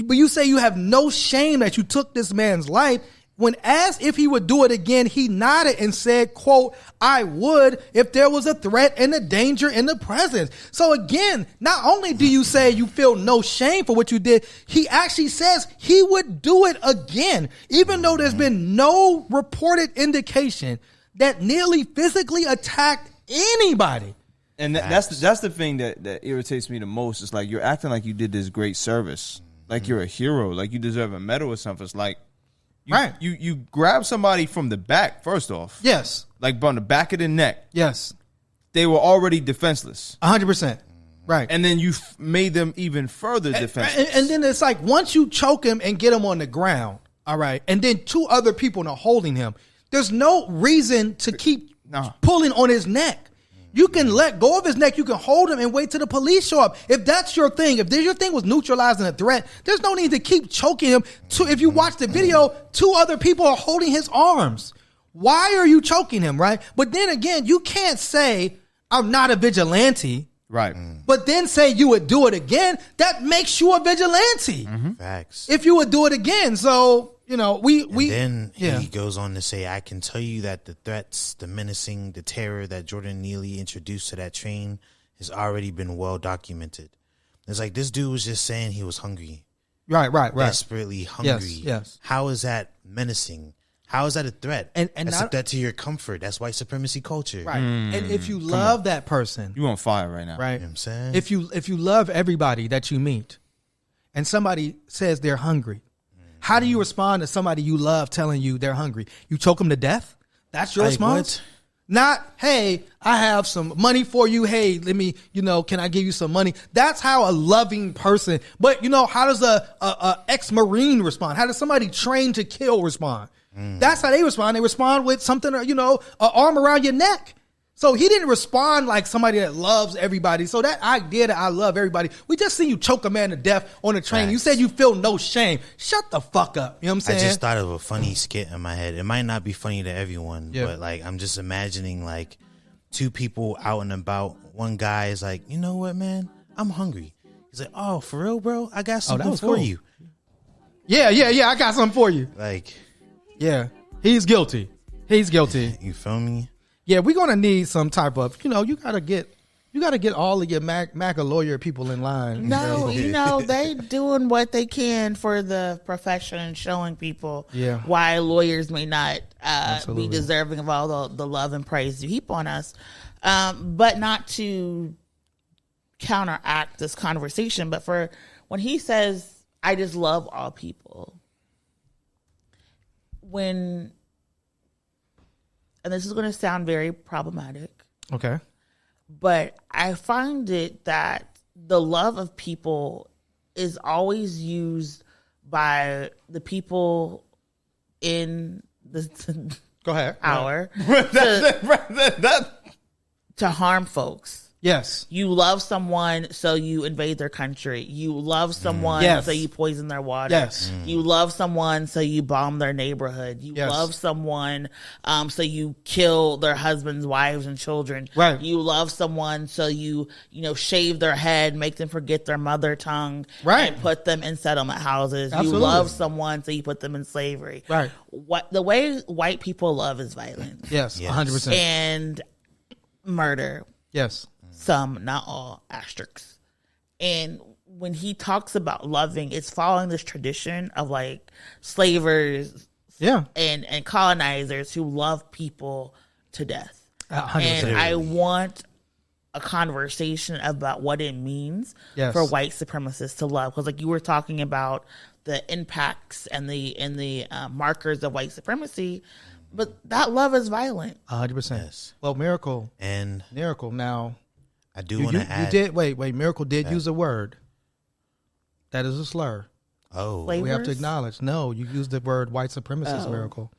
[SPEAKER 1] but you say you have no shame that you took this man's life. When asked if he would do it again, he nodded and said, quote, I would if there was a threat and a danger in the presence. So again, not only do you say you feel no shame for what you did, he actually says he would do it again, even though there's been no reported indication that Neely physically attacked anybody.
[SPEAKER 2] And that's the thing that irritates me the most. It's like you're acting like you did this great service, like you're a hero, like you deserve a medal or something. It's like, You grab somebody from the back, first off.
[SPEAKER 1] Yes.
[SPEAKER 2] Like on the back of the neck.
[SPEAKER 1] Yes.
[SPEAKER 2] They were already defenseless.
[SPEAKER 1] 100%. Right.
[SPEAKER 2] And then you made them even further defenseless.
[SPEAKER 1] And then it's like once you choke him and get him on the ground, all right, and then two other people are holding him, there's no reason to keep pulling on his neck. You can let go of his neck. You can hold him and wait till the police show up. If that's your thing, if your thing was neutralizing a threat, there's no need to keep choking him. If you watch the video, two other people are holding his arms. Why are you choking him, right? But then again, you can't say, I'm not a vigilante.
[SPEAKER 2] Right.
[SPEAKER 1] But then say you would do it again. That makes you a vigilante.
[SPEAKER 5] Mm-hmm. Facts.
[SPEAKER 1] If you would do it again. So, he
[SPEAKER 5] goes on to say, I can tell you that the threats, the menacing, the terror that Jordan Neely introduced to that train has already been well documented. It's like this dude was just saying he was hungry.
[SPEAKER 1] Right.
[SPEAKER 5] Desperately hungry.
[SPEAKER 1] Yes.
[SPEAKER 5] How is that menacing? How is that a threat?
[SPEAKER 1] And
[SPEAKER 5] that's a threat to your comfort. That's white supremacy culture.
[SPEAKER 1] Right. And if you love that person.
[SPEAKER 2] You on fire right now.
[SPEAKER 1] Right.
[SPEAKER 5] You know what I'm saying?
[SPEAKER 1] If you love everybody that you meet and somebody says they're hungry, how do you respond to somebody you love telling you they're hungry? You choke them to death? That's your response?
[SPEAKER 5] What?
[SPEAKER 1] Not, hey, I have some money for you. Hey, let me, can I give you some money? That's how a loving person, but how does a ex-Marine respond? How does somebody trained to kill respond? That's how they respond. They respond with something, an arm around your neck. So he didn't respond like somebody that loves everybody. So that idea that I love everybody, we just seen you choke a man to death on a train.
[SPEAKER 5] Facts.
[SPEAKER 1] You said you feel no shame. Shut the fuck up. You know what I'm saying?
[SPEAKER 5] I just thought of a funny skit in my head. It might not be funny to everyone, but I'm just imagining two people out and about. One guy is like, you know what, man? I'm hungry. He's like, oh, for real, bro? I got something for you.
[SPEAKER 1] Yeah. I got something for you. Yeah, he's guilty. He's guilty.
[SPEAKER 5] You feel me?
[SPEAKER 1] Yeah, we're gonna need some type of, you gotta get all of your MAGA lawyer people in line.
[SPEAKER 4] No, they doing what they can for the profession and showing people
[SPEAKER 1] Yeah.
[SPEAKER 4] why lawyers may not
[SPEAKER 1] Absolutely.
[SPEAKER 4] be deserving of all the love and praise you heap on us. But not to counteract this conversation, but for when he says, I just love all people. And this is going to sound very problematic,
[SPEAKER 1] Okay.
[SPEAKER 4] but I find it that the love of people is always used by the people in the
[SPEAKER 1] Go ahead.
[SPEAKER 4] power
[SPEAKER 2] that
[SPEAKER 4] to harm folks.
[SPEAKER 1] Yes.
[SPEAKER 4] You love someone, so you invade their country. You love someone,
[SPEAKER 1] Yes.
[SPEAKER 4] so you poison their water.
[SPEAKER 1] Yes.
[SPEAKER 4] You love someone, so you bomb their neighborhood. You
[SPEAKER 1] Yes.
[SPEAKER 4] love someone, so you kill their husbands, wives, and children.
[SPEAKER 1] Right.
[SPEAKER 4] You love someone, so you shave their head, make them forget their mother tongue,
[SPEAKER 1] Right.
[SPEAKER 4] and put them in settlement houses.
[SPEAKER 1] Absolutely.
[SPEAKER 4] You love someone, so you put them in slavery.
[SPEAKER 1] Right.
[SPEAKER 4] The way white people love is violence
[SPEAKER 1] Yes.
[SPEAKER 5] Yes.
[SPEAKER 1] 100%.
[SPEAKER 4] and murder.
[SPEAKER 1] Yes.
[SPEAKER 4] Some, not all, asterisks. And when he talks about loving, it's following this tradition of like slavers
[SPEAKER 1] Yeah.
[SPEAKER 4] and colonizers who love people to death.
[SPEAKER 1] 100%.
[SPEAKER 4] And I want a conversation about what it means
[SPEAKER 1] Yes.
[SPEAKER 4] for white supremacists to love. Because like you were talking about the impacts and the markers of white supremacy, but that love is violent.
[SPEAKER 1] 100%.
[SPEAKER 5] Yes.
[SPEAKER 1] Well, Miracle
[SPEAKER 5] And
[SPEAKER 1] now.
[SPEAKER 5] I do
[SPEAKER 1] You
[SPEAKER 5] want to add.
[SPEAKER 1] did wait. Miracle did use a word that is a slur.
[SPEAKER 5] Oh,
[SPEAKER 4] Flavors?
[SPEAKER 1] We have to acknowledge. No, you used the word white supremacist,
[SPEAKER 4] Oh.
[SPEAKER 1] Miracle.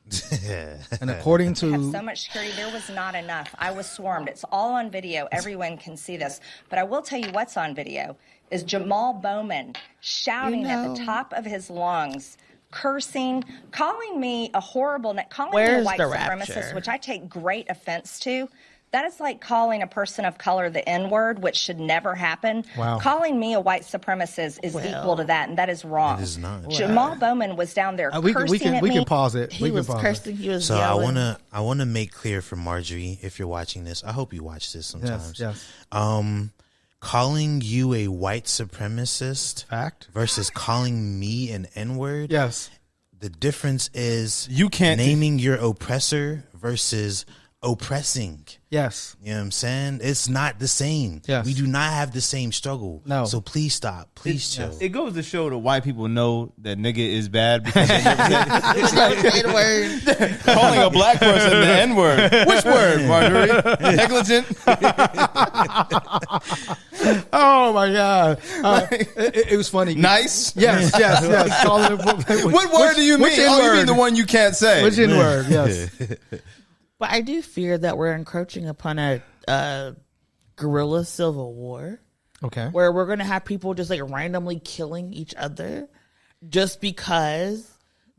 [SPEAKER 1] And according
[SPEAKER 7] have
[SPEAKER 1] to
[SPEAKER 7] so much security. There was not enough. I was swarmed. It's all on video. Everyone can see this. But I will tell you what's on video is Jamal Bowman shouting at the top of his lungs, cursing, calling me a horrible, calling me a
[SPEAKER 4] Where's
[SPEAKER 7] white
[SPEAKER 4] the
[SPEAKER 7] supremacist,
[SPEAKER 4] rapture?
[SPEAKER 7] which I take great offense to. That is like calling a person of color the N-word, which should never happen.
[SPEAKER 1] Wow.
[SPEAKER 7] Calling me a white supremacist is equal to that, and that is wrong.
[SPEAKER 5] It is not.
[SPEAKER 7] Jamal Bowman was down there
[SPEAKER 1] we
[SPEAKER 7] cursing
[SPEAKER 1] can
[SPEAKER 7] at
[SPEAKER 1] we
[SPEAKER 7] me.
[SPEAKER 1] can pause it.
[SPEAKER 4] He
[SPEAKER 1] We can
[SPEAKER 4] was
[SPEAKER 1] pause it.
[SPEAKER 4] cursing. He was
[SPEAKER 5] So
[SPEAKER 4] yelling.
[SPEAKER 5] I wanna make clear for Marjorie, if you're watching this, I hope you watch this sometimes.
[SPEAKER 1] Yes.
[SPEAKER 5] Calling you a white supremacist
[SPEAKER 1] Fact.
[SPEAKER 5] versus calling me an N-word.
[SPEAKER 1] Yes.
[SPEAKER 5] The difference is
[SPEAKER 2] You can't-
[SPEAKER 5] naming your oppressor versus oppressing.
[SPEAKER 1] Yes.
[SPEAKER 5] You know what I'm saying? It's not the same.
[SPEAKER 1] Yes.
[SPEAKER 5] We do not have the same struggle.
[SPEAKER 1] No.
[SPEAKER 5] So please stop. Please chill.
[SPEAKER 2] It goes to show that white people know that nigga is bad because they never
[SPEAKER 4] N-word.
[SPEAKER 2] calling a black person the N word. Which word, Marjorie? Negligent.
[SPEAKER 1] Oh my God. It was funny.
[SPEAKER 2] Nice.
[SPEAKER 1] Yes. Calling it,
[SPEAKER 2] What word do you mean?
[SPEAKER 1] Which
[SPEAKER 2] Oh, you
[SPEAKER 1] N-word?
[SPEAKER 2] mean the one you can't say.
[SPEAKER 1] Which N-word? Yes.
[SPEAKER 4] But I do fear that we're encroaching upon a guerrilla civil war
[SPEAKER 1] Okay.
[SPEAKER 4] where we're going to have people just like randomly killing each other just because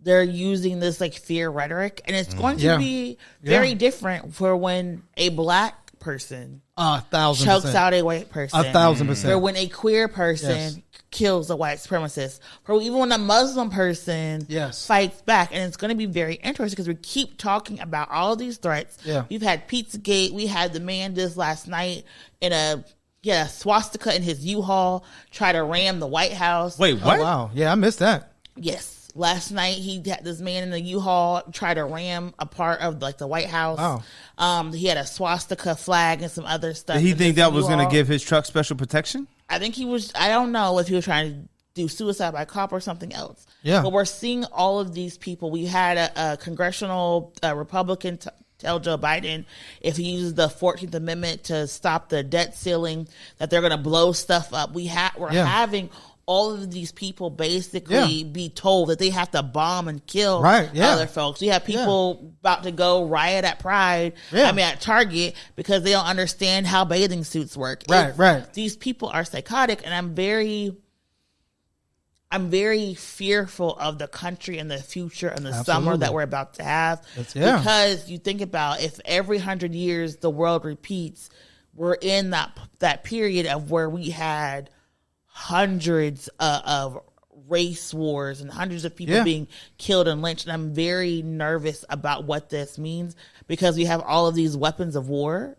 [SPEAKER 4] they're using this like fear rhetoric. And it's going to
[SPEAKER 1] Yeah.
[SPEAKER 4] be very
[SPEAKER 1] Yeah.
[SPEAKER 4] different for when a black person
[SPEAKER 1] 1,000%.
[SPEAKER 4] chokes out a white person.
[SPEAKER 1] 1,000%.
[SPEAKER 4] Or when a queer person
[SPEAKER 1] Yes.
[SPEAKER 4] kills a white supremacist. Or even when a Muslim person
[SPEAKER 1] Yes.
[SPEAKER 4] fights back. And it's going to be very interesting because we keep talking about all these threats.
[SPEAKER 1] Yeah.
[SPEAKER 4] We've had Pizzagate. We had the man just last night in a swastika in his U-Haul try to ram the White House.
[SPEAKER 2] Wait,
[SPEAKER 1] Oh,
[SPEAKER 2] what?
[SPEAKER 1] wow. Yeah, I missed that.
[SPEAKER 4] Yes. Last night he had this man in the U-Haul try to ram a part of like the White House.
[SPEAKER 1] Wow.
[SPEAKER 4] He had a swastika flag and some other stuff.
[SPEAKER 2] Did he
[SPEAKER 4] in
[SPEAKER 2] think
[SPEAKER 4] this
[SPEAKER 2] that was going to
[SPEAKER 4] U-Haul.
[SPEAKER 2] give his truck special protection?
[SPEAKER 4] I think he was, I don't know if he was trying to do suicide by cop or something else.
[SPEAKER 1] Yeah.
[SPEAKER 4] But we're seeing all of these people. We had a congressional Republican tell Joe Biden if he uses the 14th Amendment to stop the debt ceiling, that they're going to blow stuff up. We're having all of these people basically be told that they have to bomb and kill other folks. We have people about to go riot at Pride, at Target, because they don't understand how bathing suits work.
[SPEAKER 1] Right.
[SPEAKER 4] These people are psychotic, and I'm very fearful of the country and the future and the summer that we're about to have. Because you think about if every 100 years the world repeats, we're in that period of where we had hundreds of race wars and hundreds of people being killed and lynched. And I'm very nervous about what this means because we have all of these weapons of war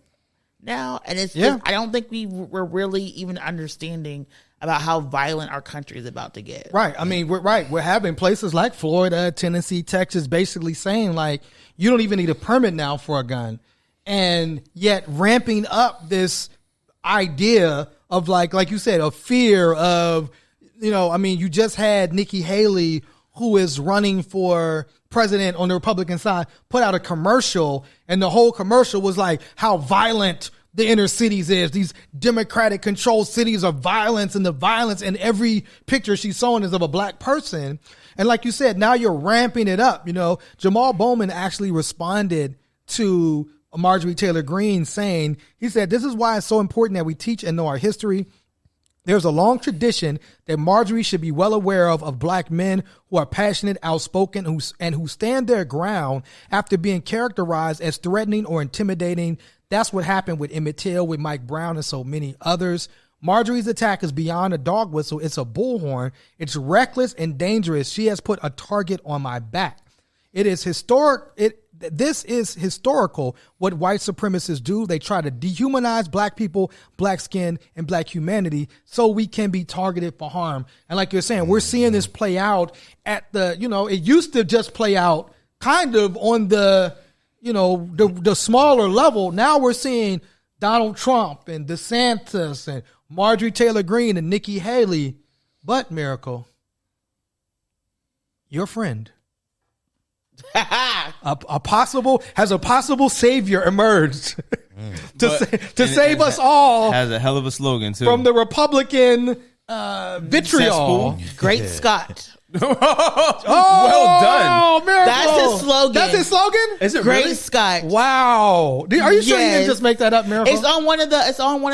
[SPEAKER 4] now. And it's just, I don't think we're really even understanding about how violent our country is about to get.
[SPEAKER 1] Right. I mean, we're having places like Florida, Tennessee, Texas, basically saying like, you don't even need a permit now for a gun. And yet ramping up this idea of like you said, a fear of, I mean, you just had Nikki Haley, who is running for president on the Republican side, put out a commercial, and the whole commercial was like how violent the inner cities is. These Democratic controlled cities are violence, and the violence in every picture she's showing is of a black person. And like you said, now you're ramping it up. Jamal Bowman actually responded to Marjorie Taylor Greene saying, he said, this is why it's so important that we teach and know our history. There's a long tradition that Marjorie should be well aware of black men who are passionate, outspoken, who stand their ground after being characterized as threatening or intimidating. That's what happened with Emmett Till, with Mike Brown, and so many others. Marjorie's attack is beyond a dog whistle. It's a bullhorn. It's reckless and dangerous. She has put a target on my back. It is historic. This is historical what white supremacists do. They try to dehumanize black people, black skin, and black humanity so we can be targeted for harm. And like you're saying, we're seeing this play out at the, it used to just play out kind of on the, the smaller level. Now we're seeing Donald Trump and DeSantis and Marjorie Taylor Greene and Nikki Haley. But, Miracle, your friend, a possible savior emerged to save us all.
[SPEAKER 2] Has a hell of a slogan too
[SPEAKER 1] from the Republican vitriol.
[SPEAKER 4] Great Scott.
[SPEAKER 2] Well done.
[SPEAKER 1] Miracle.
[SPEAKER 4] That's his slogan.
[SPEAKER 1] That's his slogan?
[SPEAKER 2] Is it
[SPEAKER 4] Great
[SPEAKER 2] really?
[SPEAKER 4] Scott.
[SPEAKER 1] Wow. Are you sure you didn't just make that up, Miracle?
[SPEAKER 4] It's on one of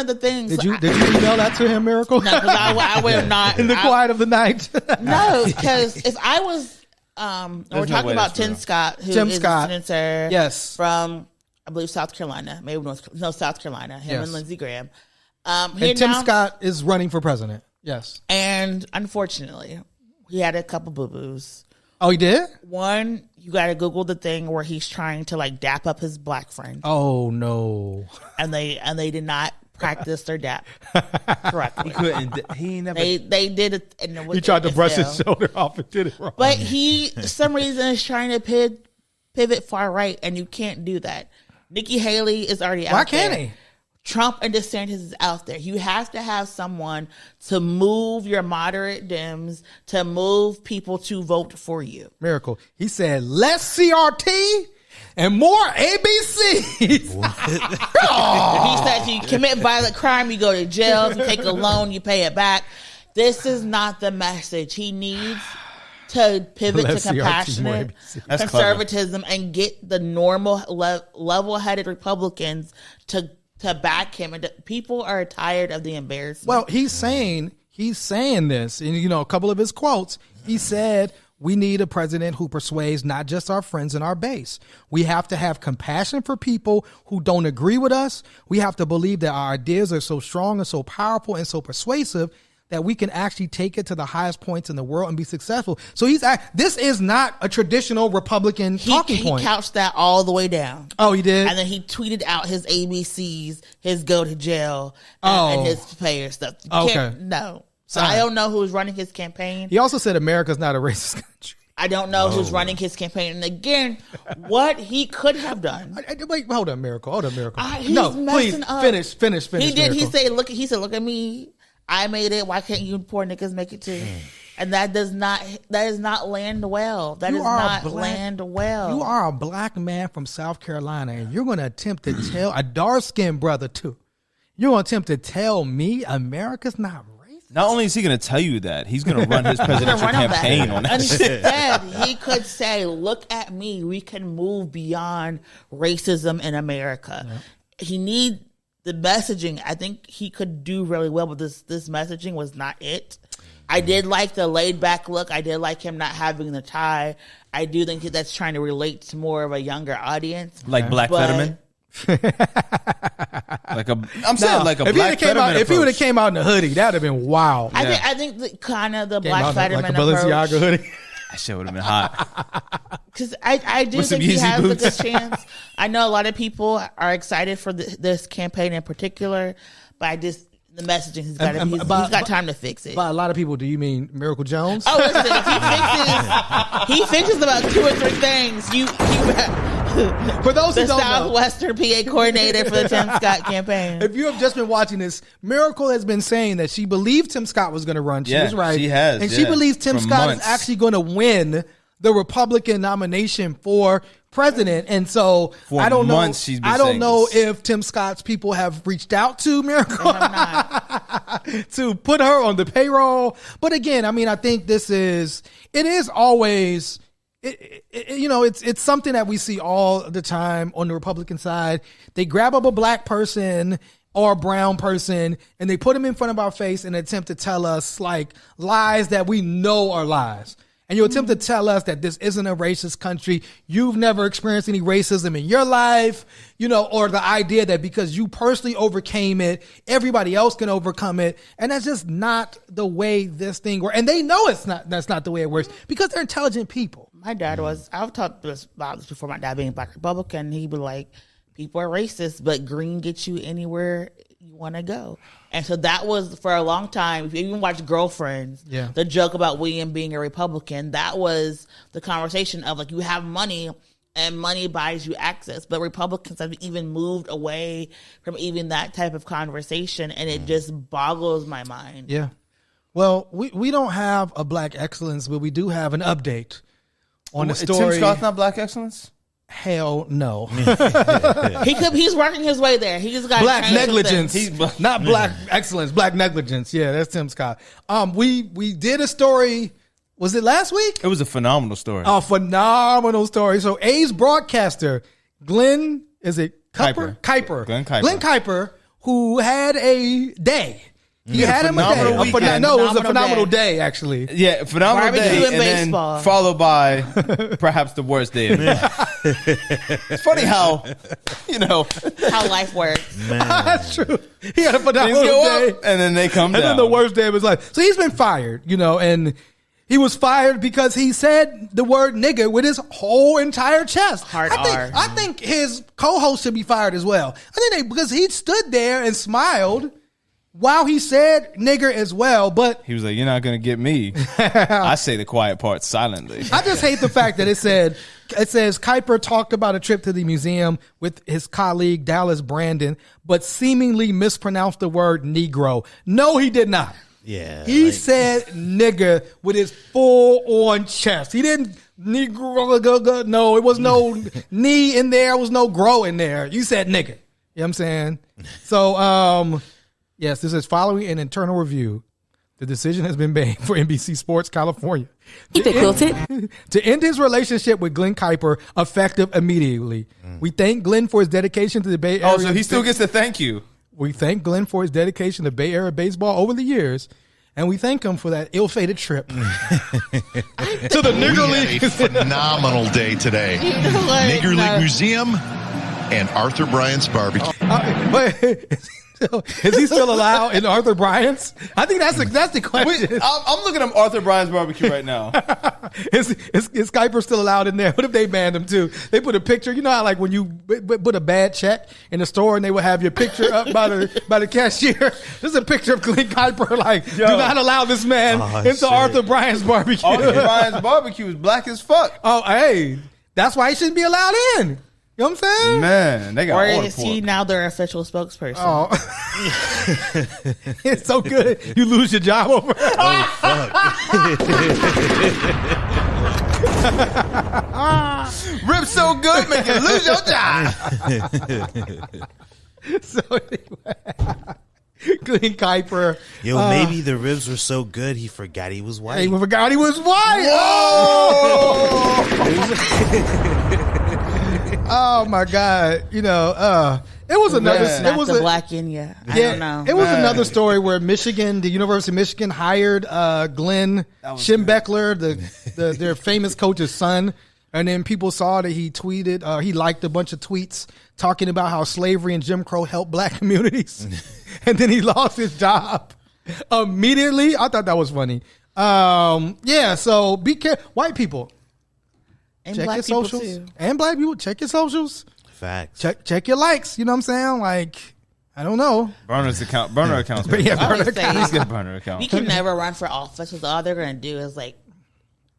[SPEAKER 4] the things.
[SPEAKER 1] Did you email that to him, Miracle?
[SPEAKER 4] No, because I would have not.
[SPEAKER 1] In the quiet of the night.
[SPEAKER 4] No, because if I was we're talking about Tim Scott, who is a senator from, I believe, South Carolina, maybe South Carolina, him and Lindsey Graham.
[SPEAKER 1] And Tim Scott is running for president. Yes.
[SPEAKER 4] And unfortunately, he had a couple boo-boos.
[SPEAKER 1] Oh, he did?
[SPEAKER 4] One, you got to Google the thing where he's trying to like dap up his black friend.
[SPEAKER 1] Oh, no.
[SPEAKER 4] And they did not practice their dap correctly.
[SPEAKER 2] He couldn't. He never.
[SPEAKER 4] They did it. And
[SPEAKER 1] he tried to brush his shoulder off and did it wrong.
[SPEAKER 4] But he, for some reason, is trying to pivot far right, and you can't do that. Nikki Haley is already out there.
[SPEAKER 1] Why can't he?
[SPEAKER 4] Trump and DeSantis is out there. You have to have someone to move your moderate Dems, to move people to vote for you.
[SPEAKER 1] Miracle. He said, less CRT and more ABCs.
[SPEAKER 4] He said, you commit violent crime, you go to jail. If you take a loan, you pay it back. This is not the message. He needs to pivot to compassionate conservatism and get the normal, level-headed Republicans to back him. And people are tired of the embarrassment.
[SPEAKER 1] Well, he's saying this, and a couple of his quotes. He said, we need a president who persuades not just our friends and our base. We have to have compassion for people who don't agree with us. We have to believe that our ideas are so strong and so powerful and so persuasive that we can actually take it to the highest points in the world and be successful. So this is not a traditional Republican talking point.
[SPEAKER 4] He couched that all the way down.
[SPEAKER 1] Oh, he did?
[SPEAKER 4] And then he tweeted out his ABCs, his go to jail, and his payer stuff. No. So I don't know who's running his campaign.
[SPEAKER 1] He also said America's not a racist country.
[SPEAKER 4] I don't know who's running his campaign. And again, what he could have done.
[SPEAKER 1] Wait, hold on, Miracle.
[SPEAKER 4] He's messing up.
[SPEAKER 1] Finish.
[SPEAKER 4] He did.
[SPEAKER 1] Miracle.
[SPEAKER 4] He said, look at me. I made it. Why can't you poor niggas make it too? And that does not land well. That does not land well.
[SPEAKER 1] You are a black man from South Carolina, and you're going to attempt to tell a dark-skinned brother too. You're going to attempt to tell me America's not racist.
[SPEAKER 2] Not only is he going to tell you that, he's going to run his presidential campaign on that shit.
[SPEAKER 4] Instead, he could say, "Look at me. We can move beyond racism in America." Yeah. He needs the messaging. I think he could do really well, but this messaging was not it. I did like the laid back look. I did like him not having the tie. I do think that's trying to relate to more of a younger audience.
[SPEAKER 2] Like Black Fetterman? I'm saying like a black Fetterman
[SPEAKER 1] if he would have came out in a hoodie, that'd have been wild.
[SPEAKER 4] I think the kind of the
[SPEAKER 1] Came
[SPEAKER 4] Black
[SPEAKER 1] out
[SPEAKER 4] Fetterman
[SPEAKER 1] like a Balenciaga
[SPEAKER 4] approach.
[SPEAKER 1] hoodie.
[SPEAKER 2] that shit would have been hot.
[SPEAKER 4] Because I do
[SPEAKER 2] With some
[SPEAKER 4] think he
[SPEAKER 2] Yeezy
[SPEAKER 4] has a
[SPEAKER 2] boots.
[SPEAKER 4] good chance. I know a lot of people are excited for this campaign in particular, but the messaging he's got time to fix it.
[SPEAKER 1] By a lot of people, do you mean Miracle Jones?
[SPEAKER 4] Oh, listen, if he fixes about 2 or 3 things.
[SPEAKER 1] For those
[SPEAKER 4] the
[SPEAKER 1] who don't know,
[SPEAKER 4] Southwestern PA coordinator for the Tim Scott campaign.
[SPEAKER 1] if you have just been watching this, Miracle has been saying that she believed Tim Scott was going to run. She
[SPEAKER 2] Yeah,
[SPEAKER 1] was right.
[SPEAKER 2] she has,
[SPEAKER 1] And she
[SPEAKER 2] yeah,
[SPEAKER 1] believes Tim
[SPEAKER 2] for
[SPEAKER 1] Scott
[SPEAKER 2] months.
[SPEAKER 1] is actually going to win the Republican nomination for president. And so
[SPEAKER 2] For
[SPEAKER 1] I don't
[SPEAKER 2] months
[SPEAKER 1] know.
[SPEAKER 2] she's been
[SPEAKER 1] I don't
[SPEAKER 2] saying
[SPEAKER 1] know
[SPEAKER 2] this.
[SPEAKER 1] if Tim Scott's people have reached out to Miracle to put her on the payroll. But again, I mean, I think it is always. It's something that we see all the time on the Republican side. They grab up a black person or a brown person and they put them in front of our face and attempt to tell us like lies that we know are lies. And you attempt to tell us that this isn't a racist country. You've never experienced any racism in your life, or the idea that because you personally overcame it, everybody else can overcome it. And that's just not the way this thing works. And they know that's not the way it works because they're intelligent people.
[SPEAKER 4] My dad I've talked about this before, my dad being Black Republican, he'd be like, people are racist, but green gets you anywhere you want to go. And so that was, for a long time, if you even watch Girlfriends, the joke about William being a Republican, that was the conversation of like, you have money and money buys you access. But Republicans have even moved away from even that type of conversation, and it just boggles my mind.
[SPEAKER 1] Yeah. Well, we don't have a Black Excellence, but we do have an update on the story.
[SPEAKER 2] Tim Scott's not black excellence?
[SPEAKER 1] Hell no.
[SPEAKER 4] He's working his way there. He just got
[SPEAKER 1] Black negligence.
[SPEAKER 2] He's
[SPEAKER 1] Not black excellence, black negligence. Yeah, that's Tim Scott. We did a story, was it last week?
[SPEAKER 2] It was a phenomenal story.
[SPEAKER 1] A phenomenal story. So A's broadcaster, Glenn, is it Kuiper? Kuiper.
[SPEAKER 2] Glenn Kuiper.
[SPEAKER 1] Glenn Kuiper, who had a day. He had him a
[SPEAKER 2] phenomenal
[SPEAKER 1] day.
[SPEAKER 2] weekend.
[SPEAKER 1] No, it was a phenomenal day, actually.
[SPEAKER 2] Yeah, phenomenal
[SPEAKER 4] Barbecue
[SPEAKER 2] day,
[SPEAKER 4] and
[SPEAKER 2] and
[SPEAKER 4] baseball.
[SPEAKER 2] then followed by perhaps the worst day of it. It's funny how,
[SPEAKER 4] how life works.
[SPEAKER 1] That's true. He had a
[SPEAKER 2] things
[SPEAKER 1] phenomenal
[SPEAKER 2] go
[SPEAKER 1] day.
[SPEAKER 2] up and then they come
[SPEAKER 1] And
[SPEAKER 2] down.
[SPEAKER 1] then the worst day of his life. So he's been fired, and he was fired because he said the word nigga with his whole entire chest.
[SPEAKER 4] Hard R.
[SPEAKER 1] I think his co-host should be fired as well. Because he stood there and smiled while he said nigger as well, but
[SPEAKER 2] He was like, "You're not gonna get me." I say the quiet part silently.
[SPEAKER 1] I just hate the fact that it says Kuiper talked about a trip to the museum with his colleague Dallas Brandon, but seemingly mispronounced the word Negro. No, he did not.
[SPEAKER 5] Yeah.
[SPEAKER 1] He said nigga with his full on chest. He didn't Negro. No, it was no knee in there. It was no grow in there. You said nigga. You know what I'm saying? So, yes, this is following an internal review. The decision has been made for NBC Sports California to end his relationship with Glenn Kuiper effective immediately. We thank Glenn for his dedication to the Bay Area.
[SPEAKER 2] Oh, so he still gets to thank you.
[SPEAKER 1] We thank Glenn for his dedication to Bay Area baseball over the years, and we thank him for that ill-fated trip to the Nigger League.
[SPEAKER 8] A phenomenal day today. Nigger League Museum and Arthur Bryant's Barbecue.
[SPEAKER 1] Is he still allowed in Arthur Bryant's? I think that's the question.
[SPEAKER 2] I'm looking at Arthur Bryant's Barbecue right now.
[SPEAKER 1] Is Kuiper still allowed in there? What if they banned him too? They put a picture. You know how like when you put a bad check in the store and they would have your picture up by the cashier. There's a picture of Glenn Kuiper like, do not allow this man into Arthur Bryant's Barbecue.
[SPEAKER 2] Arthur Bryant's Barbecue is black as fuck.
[SPEAKER 1] Oh, hey, that's why he shouldn't be allowed in. You know what I'm saying?
[SPEAKER 2] Man, they got
[SPEAKER 4] Or
[SPEAKER 2] all the
[SPEAKER 4] is he
[SPEAKER 2] pork.
[SPEAKER 4] now their official spokesperson?
[SPEAKER 1] Oh, it's so good. You lose your job over it.
[SPEAKER 2] Rip so good, make you lose your job.
[SPEAKER 1] So anyway, Glenn Kuiper.
[SPEAKER 5] Yo, maybe the ribs were so good he forgot he was white.
[SPEAKER 1] He forgot he was white. Oh my God! It was another.
[SPEAKER 4] Not
[SPEAKER 1] It was
[SPEAKER 4] the
[SPEAKER 1] a
[SPEAKER 4] black in you. I don't know.
[SPEAKER 1] It was another story where the University of Michigan hired Glenn Schimbeckler, their famous coach's son. And then people saw that he tweeted, he liked a bunch of tweets talking about how slavery and Jim Crow helped black communities. And then he lost his job immediately. I thought that was funny. So be careful. White people.
[SPEAKER 4] And
[SPEAKER 1] check
[SPEAKER 4] black
[SPEAKER 1] your
[SPEAKER 4] people
[SPEAKER 1] socials.
[SPEAKER 4] too.
[SPEAKER 1] And black people, check your socials.
[SPEAKER 5] Facts.
[SPEAKER 1] Check your likes. You know what I'm saying? Like, I don't know.
[SPEAKER 2] Burner accounts.
[SPEAKER 1] But yeah,
[SPEAKER 4] I
[SPEAKER 1] burner
[SPEAKER 4] would say-
[SPEAKER 1] accounts.
[SPEAKER 2] Please get burner account.
[SPEAKER 4] We can never run for office because all they're going to do is like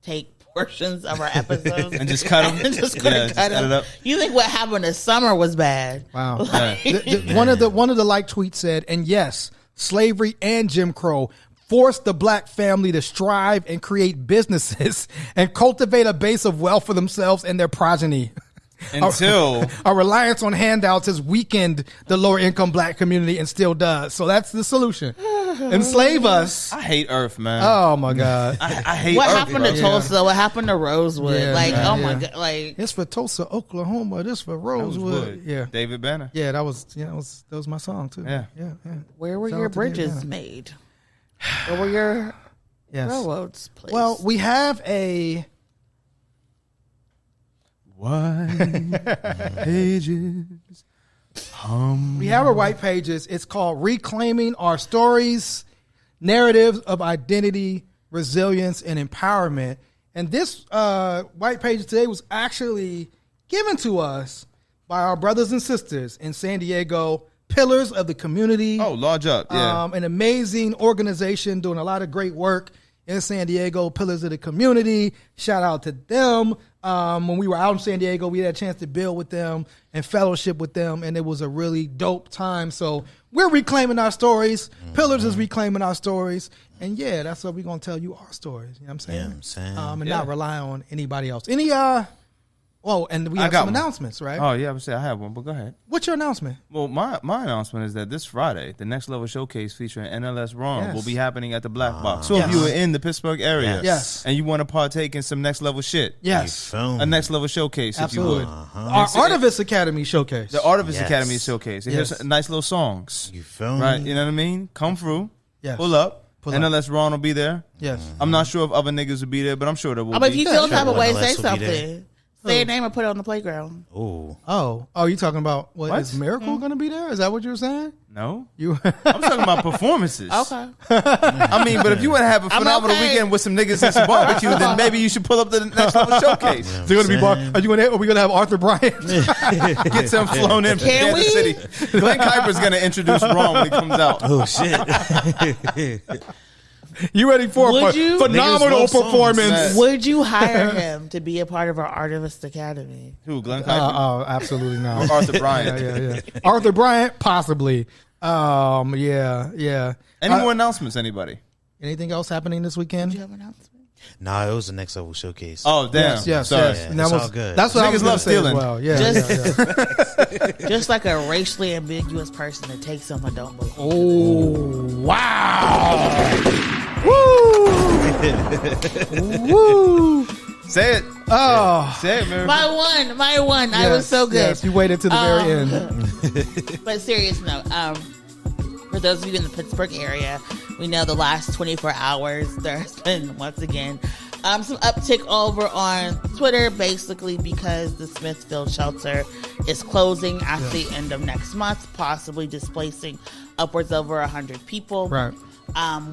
[SPEAKER 4] take portions of our episodes
[SPEAKER 2] And just cut them.
[SPEAKER 4] and just
[SPEAKER 2] Yeah,
[SPEAKER 4] cut
[SPEAKER 2] cut it
[SPEAKER 4] them.
[SPEAKER 2] up.
[SPEAKER 4] You think what happened this summer was bad?
[SPEAKER 1] Wow.
[SPEAKER 4] Like-
[SPEAKER 1] One of the like tweets said, and yes, slavery and Jim Crow forced the black family to strive and create businesses and cultivate a base of wealth for themselves and their progeny.
[SPEAKER 2] Until
[SPEAKER 1] Our reliance on handouts has weakened the lower income black community and still does. So that's the solution. Enslave us.
[SPEAKER 2] I hate Earth, man.
[SPEAKER 1] Oh my God.
[SPEAKER 2] I hate
[SPEAKER 4] What
[SPEAKER 2] Earth,
[SPEAKER 4] happened
[SPEAKER 2] bro.
[SPEAKER 4] to Tulsa? What happened to Rosewood?
[SPEAKER 1] Yeah,
[SPEAKER 4] like,
[SPEAKER 1] man,
[SPEAKER 4] oh my
[SPEAKER 1] yeah.
[SPEAKER 4] God. Like,
[SPEAKER 1] It's for Tulsa, Oklahoma. This for
[SPEAKER 2] That was
[SPEAKER 1] Rosewood.
[SPEAKER 2] Wood.
[SPEAKER 1] Yeah.
[SPEAKER 2] David Banner.
[SPEAKER 1] Yeah, that was my song too.
[SPEAKER 2] Yeah.
[SPEAKER 1] Yeah.
[SPEAKER 4] where were
[SPEAKER 1] Shout
[SPEAKER 4] your
[SPEAKER 1] out to David
[SPEAKER 4] bridges
[SPEAKER 1] Banner.
[SPEAKER 4] made? Where were your
[SPEAKER 1] Yes.
[SPEAKER 4] railroads placed?
[SPEAKER 1] Well, we have a
[SPEAKER 2] White pages.
[SPEAKER 1] We have our white pages. It's called Reclaiming Our Stories, Narratives of Identity, Resilience, and Empowerment. And this white page today was actually given to us by our brothers and sisters in San Diego, Pillars of the Community.
[SPEAKER 2] Oh, lodge up. Yeah.
[SPEAKER 1] An amazing organization doing a lot of great work in San Diego, Pillars of the Community. Shout out to them. When we were out in San Diego, we had a chance to build with them and fellowship with them, and it was a really dope time. So we're reclaiming our stories. Pillars is reclaiming our stories. And yeah, that's what we're going to tell you our stories. You know what I'm saying?
[SPEAKER 5] Yeah, I'm saying.
[SPEAKER 1] And not rely on anybody else. And we have
[SPEAKER 2] got
[SPEAKER 1] some
[SPEAKER 2] one.
[SPEAKER 1] announcements, right?
[SPEAKER 2] Oh, yeah, I would say I have one, but go ahead.
[SPEAKER 1] What's your announcement?
[SPEAKER 2] Well, my announcement is that this Friday, the Next Level Showcase featuring NLS Ron
[SPEAKER 1] Yes.
[SPEAKER 2] will be happening at the Black Box. So
[SPEAKER 1] Yes.
[SPEAKER 2] if you are in the Pittsburgh area
[SPEAKER 1] Yes.
[SPEAKER 2] and you want to partake in some next level shit,
[SPEAKER 1] Yes.
[SPEAKER 2] a Next Level Showcase,
[SPEAKER 1] Absolutely.
[SPEAKER 2] if you would.
[SPEAKER 1] Our Artivist Academy showcase.
[SPEAKER 2] The Artivist
[SPEAKER 5] Yes.
[SPEAKER 2] Academy Showcase. And
[SPEAKER 1] Yes.
[SPEAKER 2] here's nice little songs.
[SPEAKER 5] You feel me?
[SPEAKER 2] Right? You know what I mean? Come through.
[SPEAKER 1] Yes.
[SPEAKER 2] Pull up.
[SPEAKER 1] Pull up.
[SPEAKER 2] NLS Ron will be there.
[SPEAKER 1] Yes.
[SPEAKER 2] I'm not sure if other niggas will be there, but I'm sure there will
[SPEAKER 4] I mean, if
[SPEAKER 2] be.
[SPEAKER 4] you feel the type of way,
[SPEAKER 5] Nonetheless,
[SPEAKER 4] say
[SPEAKER 5] will be there.
[SPEAKER 4] something. Say a name and put it on the playground.
[SPEAKER 5] Ooh.
[SPEAKER 1] Oh, you talking about
[SPEAKER 2] What?
[SPEAKER 1] is Miracle going to be there? Is that what you were saying?
[SPEAKER 2] No?
[SPEAKER 1] You
[SPEAKER 2] I'm talking about performances.
[SPEAKER 4] Okay.
[SPEAKER 2] I mean, but if you want to have a
[SPEAKER 4] I'm
[SPEAKER 2] phenomenal
[SPEAKER 4] okay.
[SPEAKER 2] weekend with some niggas and some barbecue, then maybe you should pull up to the Next Level Showcase.
[SPEAKER 1] So you're gonna be are we gonna have Arthur Bryant?
[SPEAKER 2] Get some flown in from
[SPEAKER 4] Can
[SPEAKER 2] Kansas
[SPEAKER 4] we?
[SPEAKER 2] City. Glenn Kuiper's going to introduce Ron when he comes out.
[SPEAKER 5] Oh shit.
[SPEAKER 1] You ready for
[SPEAKER 4] Would
[SPEAKER 1] a
[SPEAKER 4] you?
[SPEAKER 1] phenomenal
[SPEAKER 5] Niggas love songs.
[SPEAKER 1] performance?
[SPEAKER 2] Yes.
[SPEAKER 4] Would you hire him to be a part of our Artivist Academy?
[SPEAKER 2] Who, Glenn Kuiper?
[SPEAKER 1] Absolutely not.
[SPEAKER 2] Or Arthur Bryant?
[SPEAKER 1] Yeah. Arthur Bryant, possibly. Yeah.
[SPEAKER 2] Any more announcements, anybody?
[SPEAKER 1] Anything else happening this weekend?
[SPEAKER 4] Do you have an announcement?
[SPEAKER 5] Nah, it was the Next Level Showcase.
[SPEAKER 2] Oh, damn.
[SPEAKER 1] Yes.
[SPEAKER 2] Sorry.
[SPEAKER 5] Yeah,
[SPEAKER 1] And
[SPEAKER 5] it's
[SPEAKER 1] that was
[SPEAKER 5] all good.
[SPEAKER 1] That's what I was
[SPEAKER 2] Niggas
[SPEAKER 1] gonna
[SPEAKER 2] love
[SPEAKER 1] say as
[SPEAKER 2] stealing.
[SPEAKER 1] well. Yeah.
[SPEAKER 4] Just- Just like a racially ambiguous person that takes something I don't believe.
[SPEAKER 1] Oh wow! Woo!
[SPEAKER 2] Say it.
[SPEAKER 1] Oh,
[SPEAKER 2] Say it, Miracle.
[SPEAKER 4] My one. I was so good.
[SPEAKER 1] Yes, you waited to the very end.
[SPEAKER 4] But serious note, for those of you in the Pittsburgh area, we know the last 24 hours there's been once again some uptick over on Twitter, basically because the Smithfield shelter is closing at the end of next month, possibly displacing upwards over 100 people.
[SPEAKER 1] Right.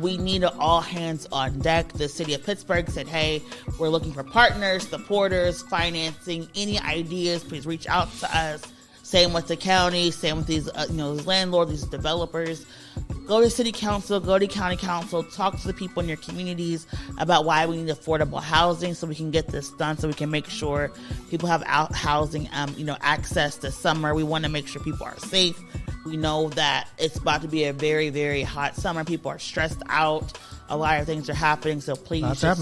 [SPEAKER 4] We need an all hands on deck. The city of Pittsburgh said, hey, we're looking for partners, supporters, financing, any ideas, please reach out to us. Same with the county, same with these, these landlords, these developers. Go to city council, go to county council, talk to the people in your communities about why we need affordable housing so we can get this done, so we can make sure people have housing, access this summer. We want to make sure people are safe. We know that it's about to be a very, very hot summer. People are stressed out. A lot of things are happening. So please try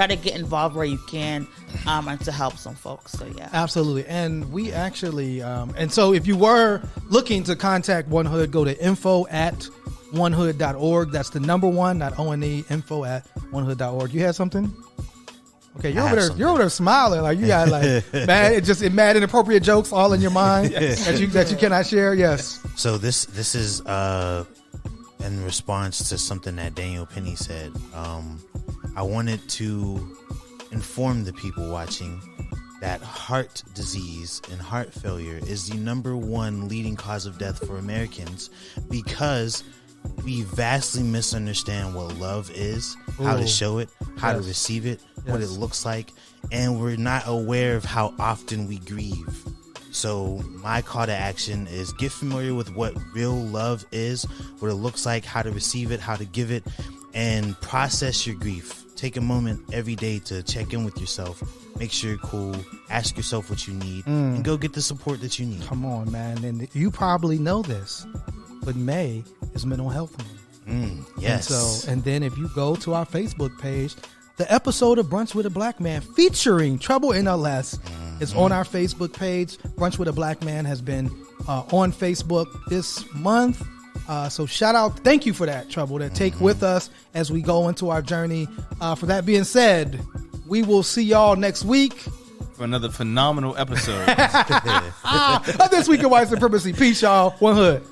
[SPEAKER 4] to get involved where you can and to help some folks. So, yeah.
[SPEAKER 1] Absolutely. And we actually, and so if you were looking to contact One Hood, go to info@onehood.org. That's the number one, not O-N-E, info@onehood.org. You had something? Okay, you're over there smiling like you got like mad inappropriate jokes all in your mind that you cannot share. Yes.
[SPEAKER 5] So this is in response to something that Daniel Penny said. I wanted to inform the people watching that heart disease and heart failure is the #1 leading cause of death for Americans, because we vastly misunderstand what love is, how to show it, how to receive it, what it looks like, and we're not aware of how often we grieve. So my call to action is get familiar with what real love is, what it looks like, how to receive it, how to give it, and process your grief. Take a moment every day to check in with yourself, make sure you're cool, ask yourself what you need, and go get the support that you need.
[SPEAKER 1] Come on, man. And you probably know this, but May is Mental Health Month.
[SPEAKER 5] Yes.
[SPEAKER 1] And then if you go to our Facebook page, the episode of Brunch with a Black Man featuring Trouble in LS is on our Facebook page. Brunch with a Black Man has been on Facebook this month. So shout out. Thank you for that, Trouble, to take with us as we go into our journey. For that being said, we will see y'all next week
[SPEAKER 2] for another phenomenal episode.
[SPEAKER 1] This week in White Supremacy. Peace, y'all. One hood.